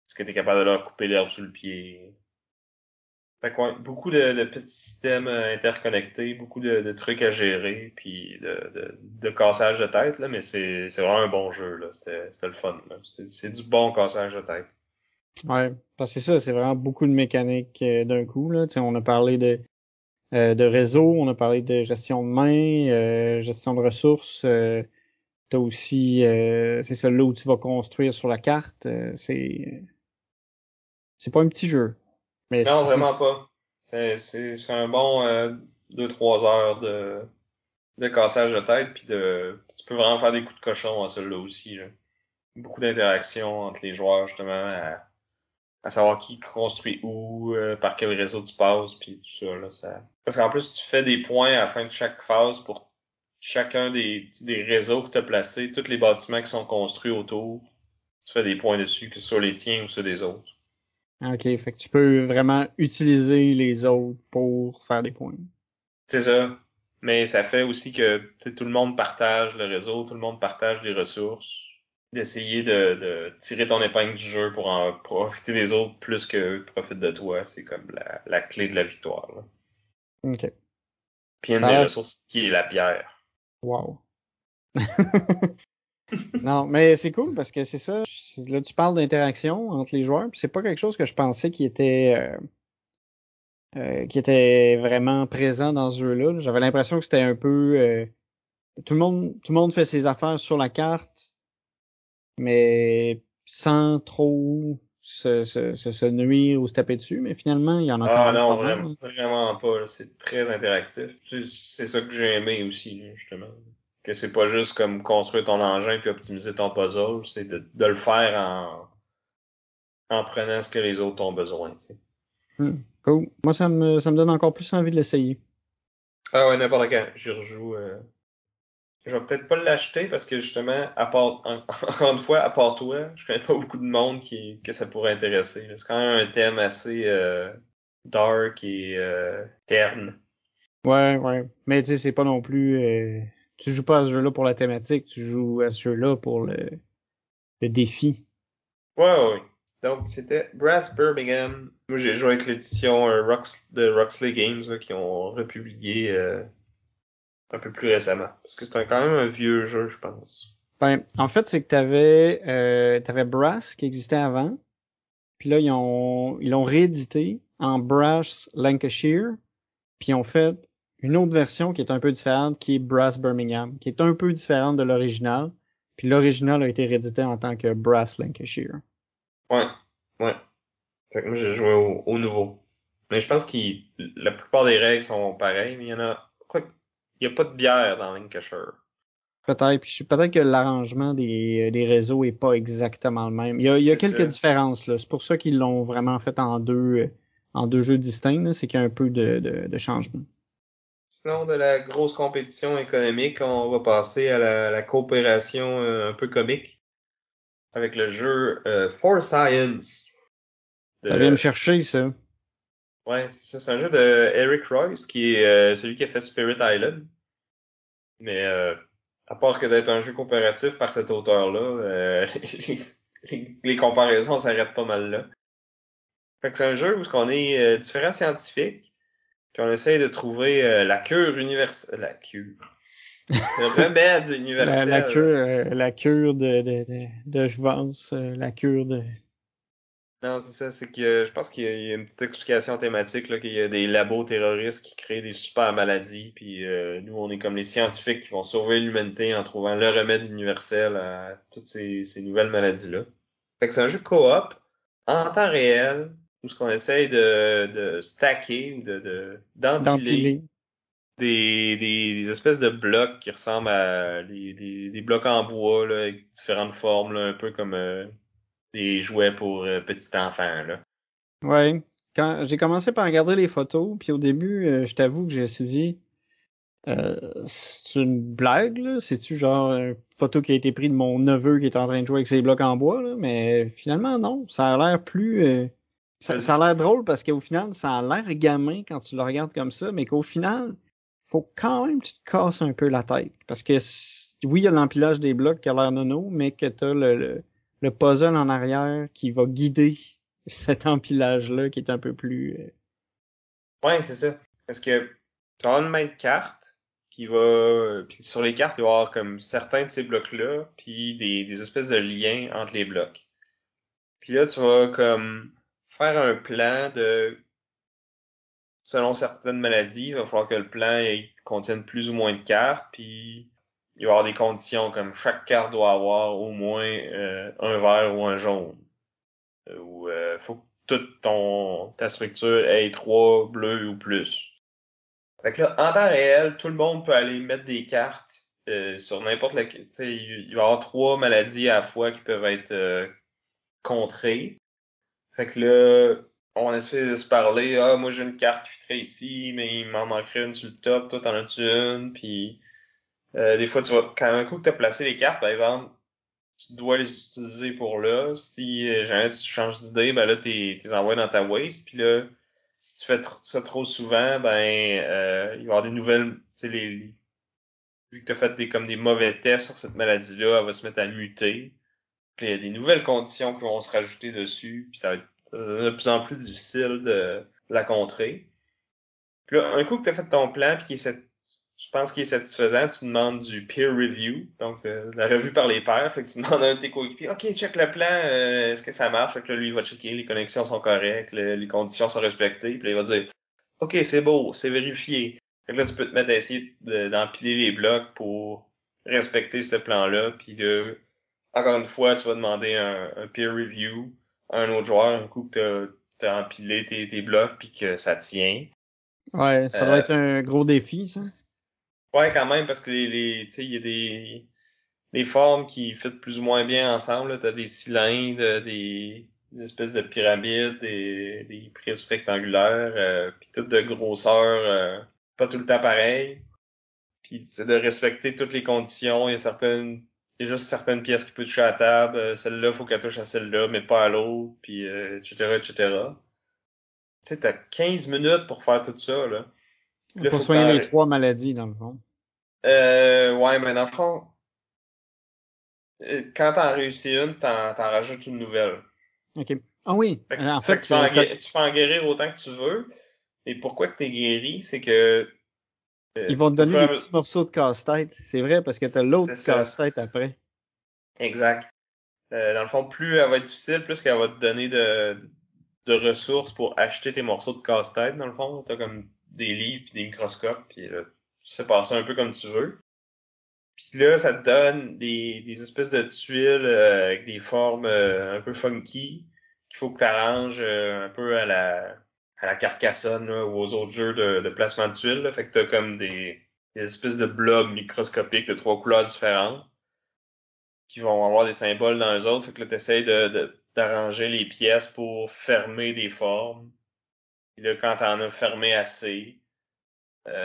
Est-ce que tu es capable de leur couper l'herbe sous le pied? Fait que ouais, beaucoup de petits systèmes interconnectés, beaucoup de trucs à gérer, puis de cassage de tête, là, mais c'est vraiment un bon jeu, là. C'était le fun, là. C'est du bon cassage de tête. Ouais, parce que c'est ça, c'est vraiment beaucoup de mécanique d'un coup, là. Tu sais, on a parlé de réseau, on a parlé de gestion de main, gestion de ressources. T'as aussi, c'est celle-là où tu vas construire sur la carte. C'est pas un petit jeu, mais Non, vraiment pas. C'est un bon 2-3 heures de cassage de tête, puis tu peux vraiment faire des coups de cochon à celui-là aussi, là. Beaucoup d'interactions entre les joueurs, justement, à savoir qui construit où, par quel réseau tu passes, puis tout ça, là, Parce qu'en plus, tu fais des points à la fin de chaque phase pour chacun des réseaux que tu as placés, tous les bâtiments qui sont construits autour, tu fais des points dessus, que ce soit les tiens ou ceux des autres. OK, fait que tu peux vraiment utiliser les autres pour faire des points. C'est ça. Mais ça fait aussi que tu sais, tout le monde partage le réseau, tout le monde partage les ressources. D'essayer de tirer ton épingle du jeu pour en profiter des autres plus que profitent de toi, c'est comme la clé de la victoire, là. OK. Puis une Ça a des l'air... ressources qui est la pierre. Wow. Non, mais c'est cool parce que c'est ça. Là, tu parles d'interaction entre les joueurs, puis c'est pas quelque chose que je pensais qui était vraiment présent dans ce jeu-là. J'avais l'impression que c'était un peu tout le monde fait ses affaires sur la carte, mais sans trop se nuire ou se taper dessus. Mais finalement, il y en a quand Ah même non, pas mal, hein. vraiment pas, là. C'est très interactif. C'est ça que j'ai aimé aussi, là, justement. Que c'est pas juste comme construire ton engin puis optimiser ton puzzle, c'est de le faire en prenant ce que les autres ont besoin, tu sais. Cool. Moi, ça me donne encore plus envie de l'essayer. Ah ouais, n'importe quand. J'y rejoue. Je vais peut-être pas l'acheter parce que justement, encore une fois, à part toi, je connais pas beaucoup de monde que ça pourrait intéresser, là. C'est quand même un thème assez dark et terne. Ouais, ouais. Mais tu sais, c'est pas non plus. Tu joues pas à ce jeu-là pour la thématique, tu joues à ce jeu-là pour le défi. Ouais, ouais, ouais. Donc, c'était Brass Birmingham. Moi, j'ai joué avec l'édition de Roxley Games là, qui ont republié un peu plus récemment. Parce que c'est quand même un vieux jeu, je pense. Ben, en fait, c'est que t'avais Brass qui existait avant, puis là ils l'ont réédité en Brass Lancashire, puis ils ont fait une autre version qui est un peu différente, qui est Brass Birmingham, qui est un peu différente de l'original. Puis l'original a été réédité en tant que Brass Lancashire. Ouais, ouais. Fait que moi, j'ai joué au nouveau. Mais je pense que la plupart des règles sont pareilles, mais il y en a... Quoi, il y a pas de bière dans Lancashire. Peut-être, puis peut-être que l'arrangement des réseaux est pas exactement le même. Il y a C'est quelques ça. différences, là. C'est pour ça qu'ils l'ont vraiment fait en deux jeux distincts, là. C'est qu'il y a un peu de changement. Sinon, de la grosse compétition économique, on va passer à la coopération un peu comique avec le jeu For Science. Ça vient me De, chercher, ça. ouais, c'est ça, c'est un jeu de Eric Royce, qui est celui qui a fait Spirit Island. Mais à part que d'être un jeu coopératif par cet auteur-là, les comparaisons s'arrêtent pas mal là. Fait que c'est un jeu où on est différents scientifiques, puis on essaye de trouver la cure universelle. La cure. Le remède universel. La cure de Jouvence, la cure de... Non, c'est ça, c'est que je pense qu'il y a une petite explication thématique, là, qu'il y a des labos terroristes qui créent des super maladies, puis nous, on est comme les scientifiques qui vont sauver l'humanité en trouvant le remède universel à toutes ces nouvelles maladies-là. Fait que c'est un jeu coop en temps réel où ce qu'on essaye de stacker ou d'empiler d'empiler. des espèces de blocs qui ressemblent à des blocs en bois là, avec différentes formes, là, un peu comme des jouets pour petits enfants, là. Ouais. Quand j'ai commencé par regarder les photos, puis au début, je t'avoue que j'ai me suis dit, c'est une blague, là? C'est-tu genre une photo qui a été prise de mon neveu qui est en train de jouer avec ses blocs en bois, là? Mais finalement, non. Ça a l'air plus... ça a l'air drôle parce qu'au final, ça a l'air gamin quand tu le regardes comme ça, mais qu'au final, faut quand même que tu te casses un peu la tête. Parce que oui, il y a l'empilage des blocs qui a l'air nono, mais que t'as le puzzle en arrière qui va guider cet empilage-là qui est un peu plus Ouais, c'est ça. Parce que tu as une main de cartes qui va... Puis sur les cartes, il va y avoir comme certains de ces blocs-là, puis des espèces de liens entre les blocs. Puis là, tu vas comme faire un plan de... Selon certaines maladies, il va falloir que le plan contienne plus ou moins de cartes, puis il va y avoir des conditions comme chaque carte doit avoir au moins un vert ou un jaune. Ou faut que toute ta structure ait 3 bleus ou plus. Fait que là, en temps réel, tout le monde peut aller mettre des cartes sur n'importe laquelle. Tu sais, il va y avoir 3 maladies à la fois qui peuvent être contrées. Fait que là, on essaie de se parler. Ah, moi j'ai une carte qui fitterait ici, mais il m'en manquerait une sur le top. Toi, t'en as-tu une? Puis des fois, tu vas, quand un coup que t'as placé les cartes, par exemple, tu dois les utiliser pour là. Si jamais tu changes d'idée, ben là, t'es envoies dans ta waste. Puis là, si tu fais ça trop souvent, ben il va y avoir des nouvelles, tu sais, vu que tu as fait comme des mauvais tests sur cette maladie-là, elle va se mettre à muter. Puis il y a des nouvelles conditions qui vont se rajouter dessus, puis ça va être de plus en plus difficile de la contrer. Puis là, un coup que tu as fait ton plan, puis je pense qu'il est satisfaisant, tu demandes du peer review, donc la revue par les pairs. Fait que tu demandes à un de tes coéquipiers, OK, check le plan, est-ce que ça marche? Fait que là, lui, il va checker, les connexions sont correctes, les conditions sont respectées, puis là, il va dire, OK, c'est beau, c'est vérifié. Fait que là, tu peux te mettre à essayer d'empiler les blocs pour respecter ce plan-là. Puis là, encore une fois, tu vas demander un peer review à un autre joueur un coup que t'as empilé tes blocs puis que ça tient. Ouais, ça doit être un gros défi, ça. Ouais, quand même, parce que tu sais, il y a des formes qui fit plus ou moins bien ensemble. T'as des cylindres, des espèces de pyramides, des prismes rectangulaires, puis toutes de grosseur pas tout le temps pareil. Puis c'est de respecter toutes les conditions. Il y a juste certaines pièces qui peuvent toucher à la table. Celle-là, faut qu'elle touche à celle-là, mais pas à l'autre, puis etc., etc. Tu sais, t'as 15 minutes pour faire tout ça, là. Puis là, Pour faut que soigner les 3 maladies, dans le fond. Ouais, mais dans le fond, quand t'en réussis une, t'en rajoutes une nouvelle. OK. Ah oui, en Fait que fait, tu peux en guérir autant que tu veux. Et pourquoi que t'es guéri, c'est que ils vont te au donner fur et à des mesure... petits morceaux de casse-tête. C'est vrai, parce que t'as l'autre C'est ça. casse-tête après. Exact. Dans le fond, plus elle va être difficile, plus qu'elle va te donner de ressources pour acheter tes morceaux de casse-tête, dans le fond. T'as comme des livres puis des microscopes, puis là, tu sais passer un peu comme tu veux. Puis là, ça te donne des espèces de tuiles avec des formes un peu funky qu'il faut que tu arranges un peu à la Carcassonne là, ou aux autres jeux de placement de tuiles. Là. Fait que t'as comme des espèces de blobs microscopiques de 3 couleurs différentes qui vont avoir des symboles dans les autres. Fait que là, t'essayes d'arranger les pièces pour fermer des formes. Puis là, quand t'en as fermé assez,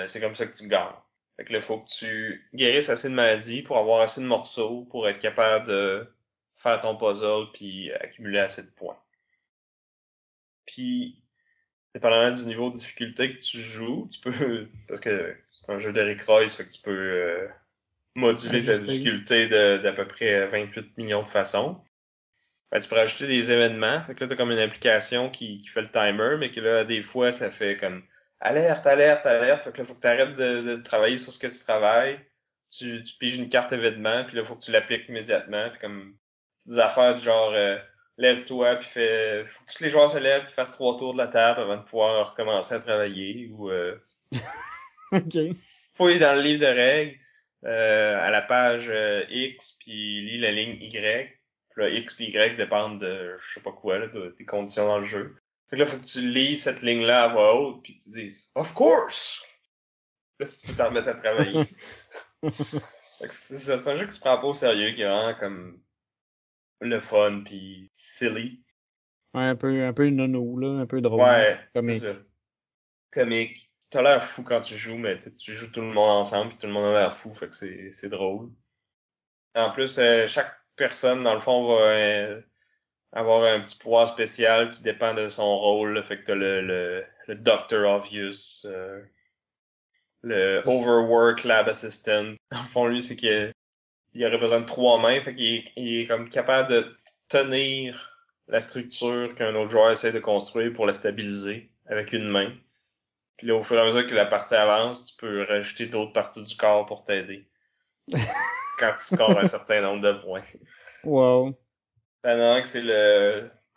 c'est comme ça que tu gagnes. Fait que là, il faut que tu guérisses assez de maladies pour avoir assez de morceaux pour être capable de faire ton puzzle puis accumuler assez de points. Puis, dépendamment du niveau de difficulté que tu joues, tu peux, parce que c'est un jeu d'Eric Royce, fait que tu peux moduler ta Ajuster. difficulté d'à peu près 28 millions de façons. Tu peux rajouter des événements. Fait que là, t'as comme une application qui fait le timer, mais que là, des fois, ça fait comme alerte, alerte, alerte. Fait que là, faut que tu arrêtes de travailler sur ce que tu travailles. Tu piges une carte événement, puis là, faut que tu l'appliques immédiatement. Puis comme des affaires du genre lève-toi, puis faut que tous les joueurs se lèvent, puis fassent 3 tours de la table avant de pouvoir recommencer à travailler. Ou OK. fouille dans le livre de règles à la page X, puis lis la ligne Y. Puis là, X et Y dépendent de je sais pas quoi, là, des conditions dans le jeu. Fait que là, faut que tu lis cette ligne-là à voix haute, puis tu dises Of course! Là, si tu peux t'en remettre à travailler. Fait que c'est ça, c'est un jeu qui se prend pas au sérieux, qui est vraiment comme le fun, puis silly. Ouais, un peu nono, là, un peu drôle, Ouais, c'est ça. comique. Comique. T'as l'air fou quand tu joues, mais tu joues tout le monde ensemble, puis tout le monde a l'air fou, fait que c'est drôle. En plus, chaque personne, dans le fond, va avoir un petit pouvoir spécial qui dépend de son rôle. Là. Fait que t'as le Doctor Obvious, le Overwork Lab Assistant. Dans le fond, lui, c'est qu'il aurait besoin de 3 mains. Fait qu'il est comme capable de tenir la structure qu'un autre joueur essaie de construire pour la stabiliser avec une main. Puis là, au fur et à mesure que la partie avance, tu peux rajouter d'autres parties du corps pour t'aider. Quand tu scores un certain nombre de points. Wow. T'en as un que c'est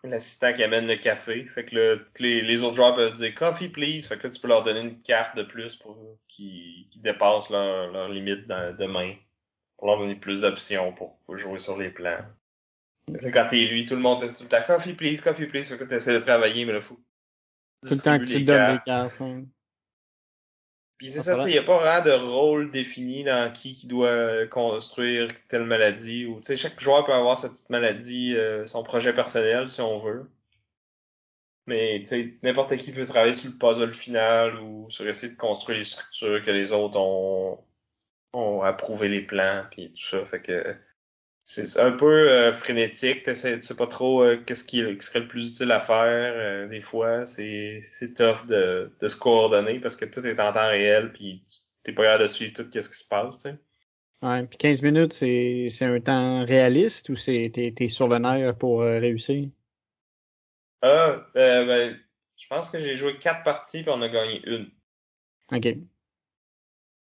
l'assistant qui amène le café. Fait que là, les autres joueurs peuvent dire coffee please. Fait que là, tu peux leur donner une carte de plus pour qui dépasse leur limite de main. Pour leur donner plus d'options pour jouer sur les plans. Fait que quand t'es lui, tout le monde est tout le temps coffee please, coffee please. Fait que t'essaies de travailler, mais là, faut Tout le temps que distribuer tu les donnes des cartes. cartes. Hein. Puis c'est ça, tu sais, il n'y a pas vraiment de rôle défini dans qui doit construire telle maladie. Ou tu sais, chaque joueur peut avoir sa petite maladie, son projet personnel, si on veut. Mais tu sais, n'importe qui peut travailler sur le puzzle final ou sur essayer de construire les structures que les autres ont approuvé les plans, puis tout ça. Fait que c'est un peu frénétique. Tu sais pas trop qu'est-ce qui serait le plus utile à faire. Des fois, c'est tough de se coordonner parce que tout est en temps réel, puis t'es pas capable de suivre tout ce qui se passe, tu sais. Ouais, puis 15 minutes, c'est un temps réaliste ou t'es sur le nerf pour réussir? Ben, je pense que j'ai joué 4 parties puis on a gagné une. OK.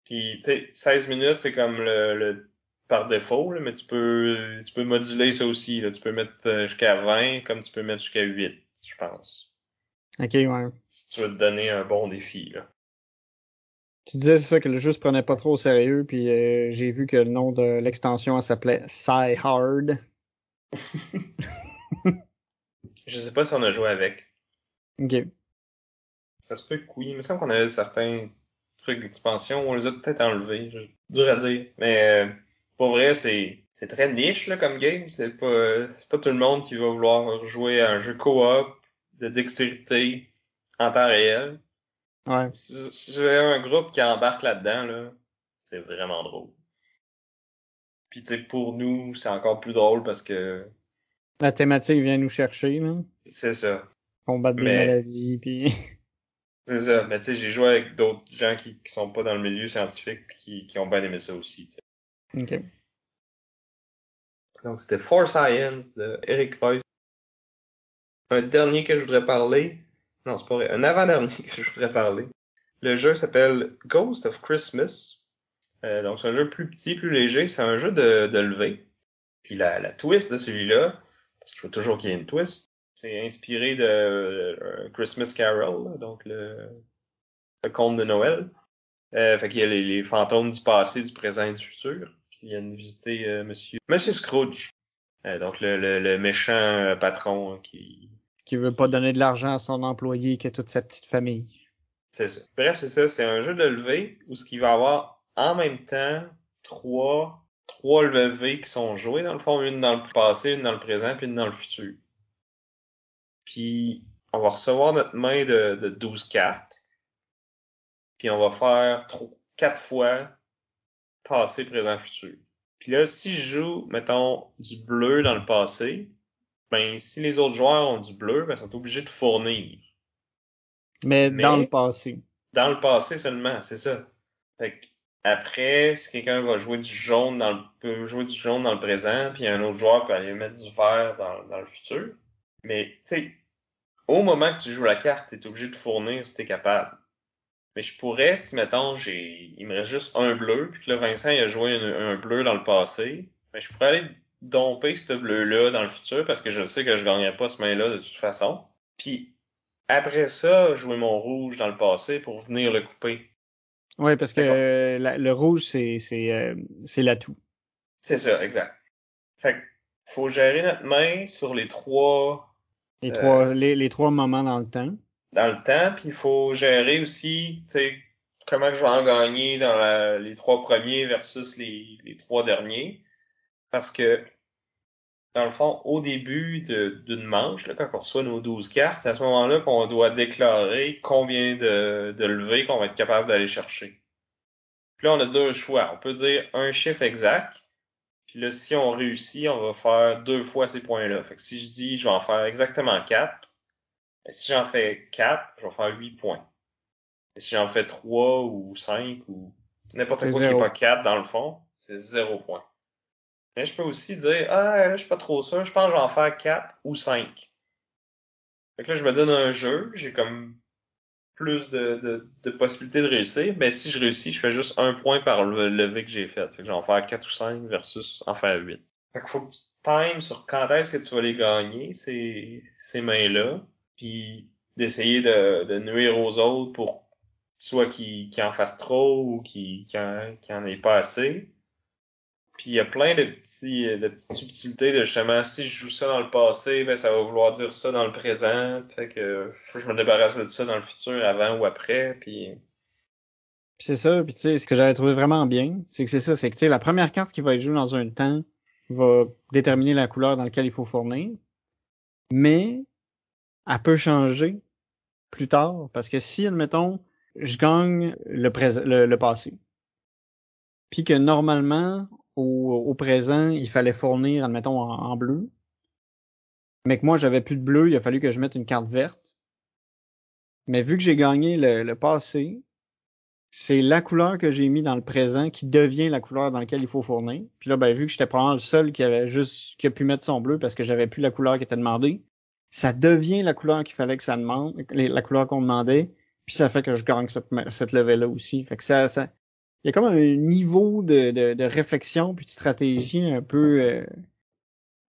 Puis, tu sais, 16 minutes, c'est comme le par défaut, là, mais tu peux moduler ça aussi, là. Tu peux mettre jusqu'à 20 comme tu peux mettre jusqu'à 8, je pense. OK, ouais. Si tu veux te donner un bon défi, là. Tu disais, c'est ça, que le jeu se prenait pas trop au sérieux, puis j'ai vu que le nom de l'extension, elle s'appelait Psy Hard. Je sais pas si on a joué avec. OK. Ça se peut que oui. Il me semble qu'on avait certains trucs d'expansion. On les a peut-être enlevés. Dur à dire. Mais pour vrai, c'est très niche là, comme game. C'est pas tout le monde qui va vouloir jouer à un jeu coop de dextérité en temps réel. Ouais. Si j'avais un groupe qui embarque là-dedans, là, c'est vraiment drôle. Puis tu sais, pour nous, c'est encore plus drôle parce que La thématique vient nous chercher, là. c'est ça. Combattre des Mais maladies, puis... c'est ça. Mais tu sais, j'ai joué avec d'autres gens qui sont pas dans le milieu scientifique puis qui ont bien aimé ça aussi. Tu sais. OK. Donc c'était For Science de Eric Reuss. Un dernier que je voudrais parler. Non, c'est pas vrai. Un avant-dernier que je voudrais parler. Le jeu s'appelle Ghost of Christmas. Donc c'est un jeu plus petit, plus léger. C'est un jeu de levée. Puis la twist de celui-là, parce qu'il faut toujours qu'il y ait une twist, c'est inspiré de Christmas Carol, là, donc le conte de Noël. Fait qu'il y a les fantômes du passé, du présent et du futur qui viennent visiter Monsieur Scrooge. Donc le méchant patron Qui veut pas donner de l'argent à son employé que toute sa petite famille. c'est ça. Bref, c'est ça, c'est un jeu de levée où ce qu'il va avoir en même temps trois levées qui sont jouées, dans le fond, une dans le passé, une dans le présent, puis une dans le futur. Puis on va recevoir notre main de 12 cartes. Puis on va faire 4 fois passé, présent, futur. Puis là, si je joue, mettons, du bleu dans le passé, ben si les autres joueurs ont du bleu, ben ils sont obligés de fournir. Mais dans le Mais passé. dans le passé seulement, c'est ça. Fait que après, si quelqu'un va jouer du jaune peut jouer du jaune dans le présent, puis un autre joueur peut aller mettre du vert dans le futur. Mais tu sais, au moment que tu joues la carte, t'es obligé de fournir si t'es capable. Mais je pourrais, si mettons, il me reste juste un bleu, puis que là, Vincent, il a joué un bleu dans le passé, ben, je pourrais aller domper ce bleu-là dans le futur, parce que je sais que je gagnerai pas ce main-là de toute façon. Puis, après ça, jouer mon rouge dans le passé pour venir le couper. Oui, parce que D'accord. le rouge, c'est l'atout. C'est ça, exact. Fait que, faut gérer notre main sur les trois, euh, Les trois moments dans le temps. dans le temps, puis il faut gérer aussi, tu sais, comment je vais en gagner dans les 3 premiers versus les 3 derniers. Parce que, dans le fond, au début d'une manche, là, quand on reçoit nos 12 cartes, c'est à ce moment-là qu'on doit déclarer combien de levées qu'on va être capable d'aller chercher. Puis là, on a deux choix. On peut dire un chiffre exact. Puis là, si on réussit, on va faire 2 fois ces points-là. Fait que si je dis je vais en faire exactement 4, ben, si j'en fais 4, je vais faire 8 points. Et si j'en fais 3 ou 5 ou n'importe C'est quoi qui n'est pas zéro. 4 dans le fond, c'est 0 point. Mais je peux aussi dire, ah, là, je suis pas trop sûr, je pense que je vais en faire 4 ou 5. Fait que là, je me donne un jeu, j'ai comme plus de possibilités de réussir. Mais si je réussis, je fais juste 1 point par le levé que j'ai fait. Fait que je vais en faire 4 ou 5 versus en faire 8. Fait qu'il faut que tu times sur quand est-ce que tu vas les gagner, ces mains-là. Puis d'essayer de nuire aux autres pour soit qu'ils en fassent trop ou qu'ils en aient pas assez. Puis il y a plein de petites subtilités de justement, si je joue ça dans le passé, ben ça va vouloir dire ça dans le présent. Fait que faut que je me débarrasse de ça dans le futur, avant ou après. Puis C'est ça, puis tu sais, ce que j'avais trouvé vraiment bien, c'est que c'est ça, c'est que tu sais, la première carte qui va être jouée dans un temps va déterminer la couleur dans laquelle il faut fournir, mais elle peut changer plus tard, parce que si, admettons, je gagne le passé, puis que normalement, au présent, il fallait fournir, admettons, en bleu, mais que moi, j'avais plus de bleu, il a fallu que je mette une carte verte. Mais vu que j'ai gagné le passé, c'est la couleur que j'ai mis dans le présent qui devient la couleur dans laquelle il faut fournir. Puis là, ben, vu que j'étais probablement le seul qui a pu mettre son bleu parce que j'avais plus la couleur qui était demandée, ça devient la couleur qu'il fallait que ça demande, la couleur qu'on demandait, puis ça fait que je gagne cette levée-là aussi. Fait que il y a comme un niveau de réflexion puis de stratégie un peu,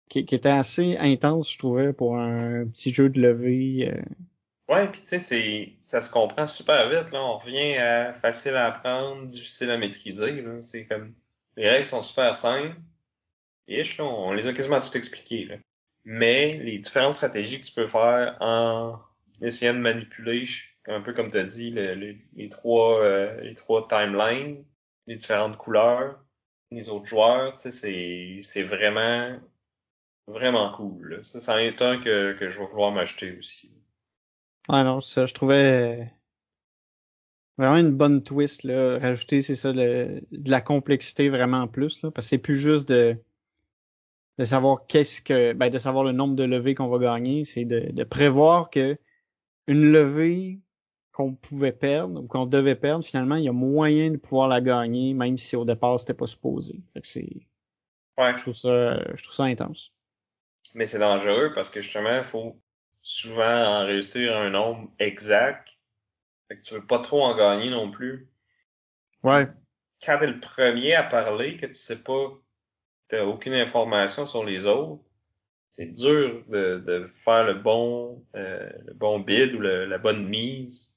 qui était assez intense, je trouvais, pour un petit jeu de levée. ouais, puis tu sais, ça se comprend super vite, là. On revient à facile à apprendre, difficile à maîtriser, là. C'est comme, les règles sont super simples. Là, on les a quasiment toutes expliquées, là. Mais les différentes stratégies que tu peux faire en essayant de manipuler, un peu comme tu as dit, les trois timelines, les différentes couleurs, les autres joueurs, tu sais, c'est vraiment, vraiment cool, là. Ça, c'en est un que je vais vouloir m'acheter aussi. Ouais, non, ça, je trouvais vraiment une bonne twist, là. Rajouter, c'est ça, de la complexité vraiment en plus, là. Parce que c'est plus juste de savoir de savoir le nombre de levées qu'on va gagner. C'est de prévoir que une levée qu'on pouvait perdre ou qu'on devait perdre, finalement, il y a moyen de pouvoir la gagner, même si au départ, c'était pas supposé. Fait que Ouais. je trouve ça intense. Mais c'est dangereux parce que justement, il faut souvent en réussir un nombre exact. Fait que tu veux pas trop en gagner non plus. Ouais. Puis quand t'es le premier à parler, que tu sais pas, t'as aucune information sur les autres, c'est dur de faire le bon bid ou la bonne mise.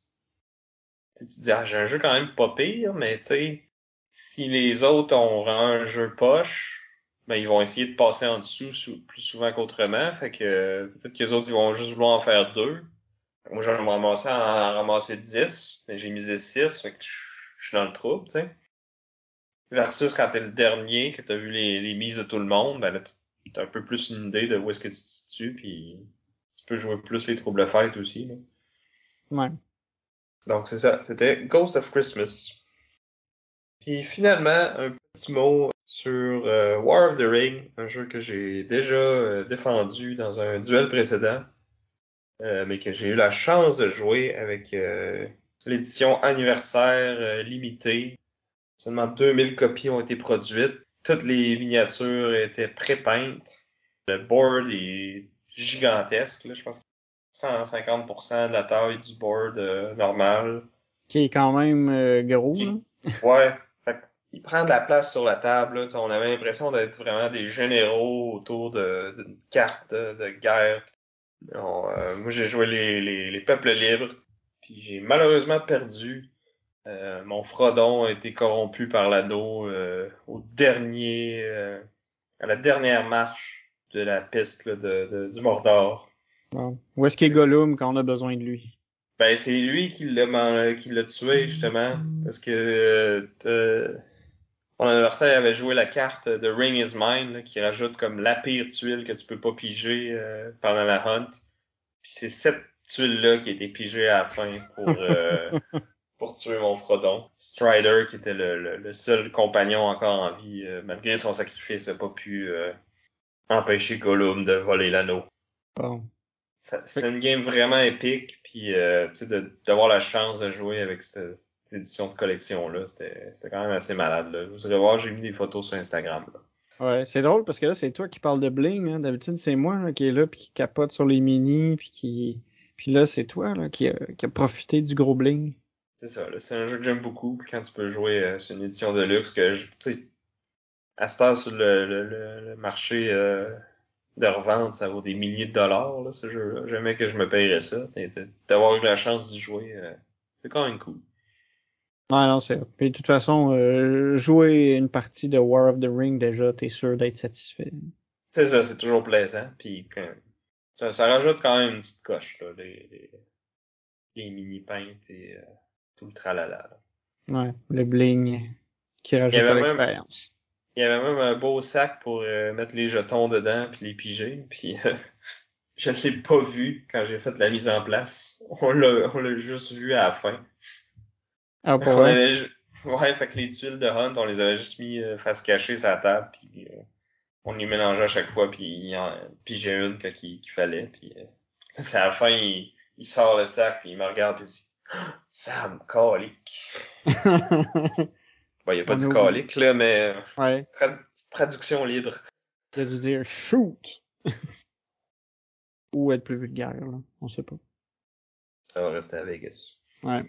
Tu te dis, ah, j'ai un jeu quand même pas pire, mais tu sais, si les autres ont vraiment un jeu poche, ben ils vont essayer de passer en dessous plus souvent qu'autrement. Fait que peut-être que les autres ils vont juste vouloir en faire 2. Moi, je vais me ramasser en ramasser 10, mais j'ai misé 6, fait que je suis dans le trouble, tu sais. Versus quand t'es le dernier, que t'as vu les mises de tout le monde, ben là, t'as un peu plus une idée de où est-ce que tu te situes, puis tu peux jouer plus les troubles fêtes aussi, là. Ouais. Donc c'est ça, c'était Ghost of Christmas. Puis finalement, un petit mot sur War of the Ring, un jeu que j'ai déjà défendu dans un duel précédent, mais que j'ai eu la chance de jouer avec l'édition anniversaire limitée. Seulement 2000 copies ont été produites. Toutes les miniatures étaient pré-peintes. Le board est gigantesque, là, je pense que 150% de la taille du board normal. Qui est quand même gros, là. Ouais, il prend de la place sur la table. Là. On avait l'impression d'être vraiment des généraux autour d'une carte de guerre. Moi, j'ai joué les peuples libres, puis j'ai malheureusement perdu. Mon Frodon a été corrompu par l'anneau à la dernière marche de la piste là, du Mordor. Bon. Où est-ce qu'il est Gollum quand on a besoin de lui? Ben, c'est lui qui l'a tué, justement, parce que mon adversaire avait joué la carte de Ring is Mine, là, qui rajoute comme la pire tuile que tu peux pas piger pendant la hunt. Puis c'est cette tuile-là qui a été pigée à la fin pour tuer mon Frodon. Strider, qui était le seul compagnon encore en vie, malgré son sacrifice, n'a pas pu empêcher Gollum de voler l'anneau. Bon. C'était une game vraiment épique, puis tu sais, d'avoir la chance de jouer avec cette édition de collection-là, c'était quand même assez malade. Là. Vous irez voir, j'ai mis des photos sur Instagram. Là. Ouais, c'est drôle parce que là, c'est toi qui parles de bling, hein. D'habitude, c'est moi là, qui est là puis qui capote sur les minis puis qui Puis là, c'est toi là, qui a profité du gros bling. C'est ça, là, c'est un jeu que j'aime beaucoup. Puis quand tu peux jouer sur une édition de luxe que tu sais, à cette heure sur le marché de revente, ça vaut des milliers de dollars, là, ce jeu-là. Jamais que je me payerais ça. Et d'avoir eu la chance d'y jouer, c'est quand même cool. Ouais, non, c'est. Puis de toute façon, jouer une partie de War of the Ring, déjà, t'es sûr d'être satisfait. C'est ça, c'est toujours plaisant. Puis ça rajoute quand même une petite coche, là, les mini-peintes et tout le tralala. Là. Ouais, le bling qui Il y rajoute à avait l'expérience. il y avait même un beau sac pour mettre les jetons dedans puis les piger. Puis je l'ai pas vu quand j'ai fait la mise en place. On l'a juste vu à la fin. Ah, pour On vrai? avait ouais, fait que les tuiles de Hunt, on les avait juste mis face cachée sur la table, puis on les mélangeait à chaque fois, puis j'ai une qu'il fallait, puis c'est à la fin, il sort le sac, puis il me regarde, puis il dit Sam, calique. Bon, il a pas On dit a calique, là, mais Ouais, traduction libre. il a dû dire shoot! Ou être plus vulgaire, là. On sait pas. Ça va rester à Vegas. Ouais.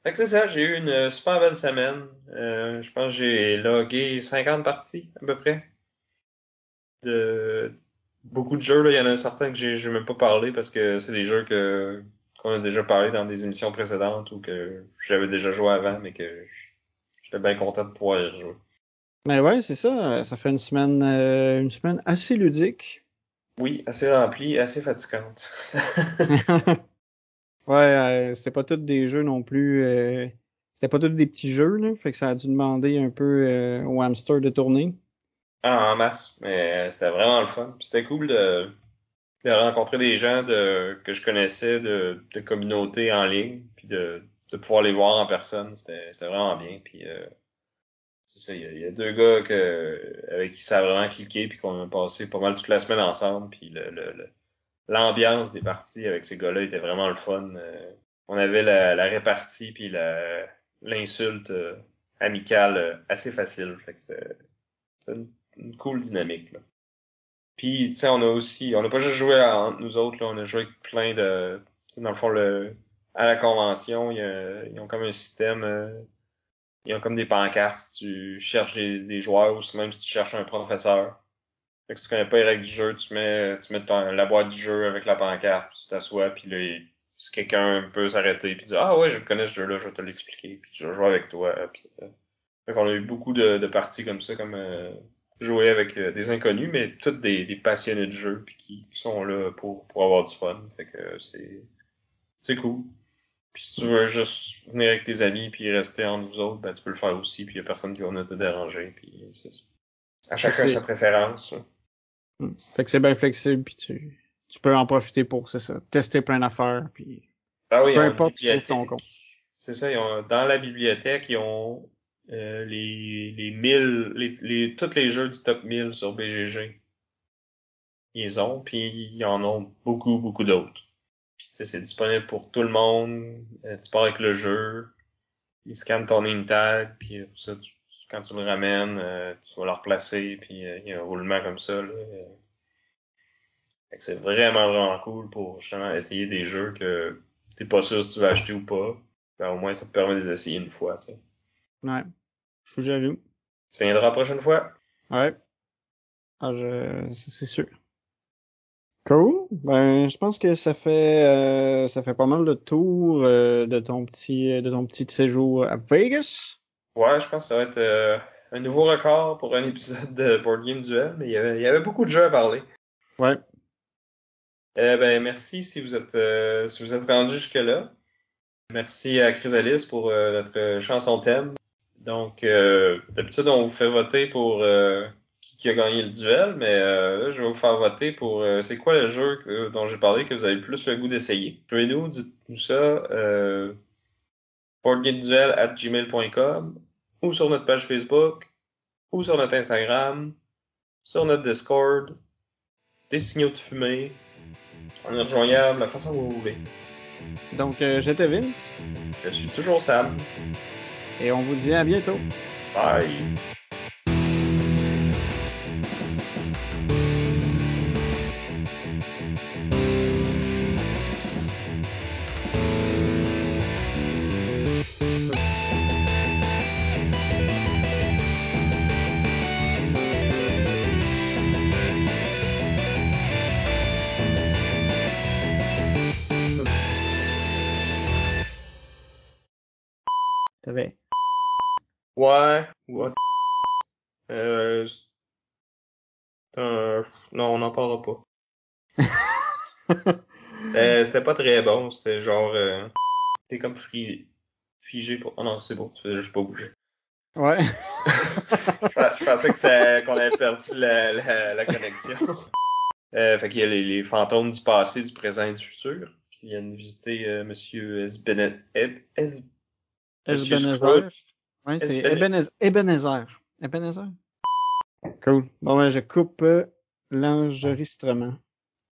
Fait que c'est ça, j'ai eu une super belle semaine. Je pense que j'ai logué 50 parties, à peu près. De beaucoup de jeux, là. Il y en a certains que j'ai même pas parlé parce que c'est des jeux qu'on a déjà parlé dans des émissions précédentes ou que j'avais déjà joué avant, mais que j'étais bien content de pouvoir y rejouer. Mais ouais, c'est ça. Ça fait une semaine assez ludique. Oui, assez remplie, assez fatigante. Ouais, c'était pas tous des jeux non plus. C'était pas tous des petits jeux, là. Fait que ça a dû demander un peu au hamster de tourner. Ah, en masse, mais c'était vraiment le fun. Puis c'était cool de rencontrer des gens que je connaissais de communautés en ligne, puis de pouvoir les voir en personne. C'était vraiment bien. Puis c'est ça, il y a deux gars avec qui ça a vraiment cliqué, puis qu'on a passé pas mal toute la semaine ensemble, puis l'ambiance des parties avec ces gars-là était vraiment le fun. On avait la répartie puis l'insulte amicale assez facile. Fait que c'était une cool dynamique, là. Puis, tu sais, on n'a pas juste joué entre nous autres, là, on a joué avec plein de, tu sais, dans le fond, à la convention, ils ont comme un système, ils ont comme des pancartes si tu cherches des joueurs ou même si tu cherches un professeur. Fait que si tu connais pas les règles du jeu, tu mets la boîte du jeu avec la pancarte, puis tu t'assois, puis là, si quelqu'un peut s'arrêter puis dire ah ouais, je connais ce jeu-là, je vais te l'expliquer, puis je vais jouer avec toi. Puis, fait qu'on a eu beaucoup de parties comme ça, comme jouer avec des inconnus, mais toutes des passionnés de jeu, puis qui sont là pour avoir du fun. Fait que c'est cool. Puis si tu veux juste venir avec tes amis puis rester entre vous autres, ben tu peux le faire aussi, puis y a personne qui va venir te déranger, puis c'est ça. À chacun sa préférence. Fait que c'est bien flexible, puis tu peux en profiter pour, c'est ça, tester plein d'affaires, puis Ah oui, peu importe, tu trouves ton compte. C'est ça, dans la bibliothèque, ils ont les 1000, tous les jeux du top 1000 sur BGG. Ils ont, puis ils en ont beaucoup, beaucoup d'autres. Puis c'est disponible pour tout le monde. Tu pars avec le jeu, ils scannent ton name tag, puis ça, quand tu le ramènes, tu vas le replacer, puis il y a un roulement comme ça, là. Fait que c'est vraiment, vraiment cool pour justement essayer des jeux que t'es pas sûr si tu vas acheter ou pas. Ben, au moins, ça te permet de les essayer une fois, tu sais. Ouais. Je suis jaloux. Tu viendras la prochaine fois? Ouais. Ah, c'est sûr. Cool. Ben, je pense que ça fait pas mal de tour de ton petit séjour à Vegas. Ouais, je pense que ça va être un nouveau record pour un épisode de Board Game Duel, mais il y avait beaucoup de jeux à parler. Ouais. Ben, merci si vous êtes rendu jusque-là. Merci à Chrysalis pour notre chanson thème. Donc, d'habitude, on vous fait voter pour qui a gagné le duel, mais là, je vais vous faire voter pour c'est quoi le jeu dont j'ai parlé que vous avez le plus le goût d'essayer. Dites-nous ça boardgameduel@gmail.com ou sur notre page Facebook ou sur notre Instagram, sur notre Discord, des signaux de fumée. On est rejoignable de la façon que vous voulez. Donc, j'étais Vince. Je suis toujours Sam. Et on vous dit à bientôt. Bye! Ouais, what? Non, on n'en parlera pas. C'était pas très bon, c'était genre, t'es comme figé pour... Oh non, c'est bon, tu faisais juste pas bouger. Ouais. Je pensais qu'on avait perdu la connexion. Fait qu'il y a les fantômes du passé, du présent et du futur qui viennent visiter Monsieur Monsieur Scrooge. Ebenezer. Ouais, c'est Esbenet. Ebenezer. Ebenezer. Cool. Bon, ben, je coupe l'enregistrement.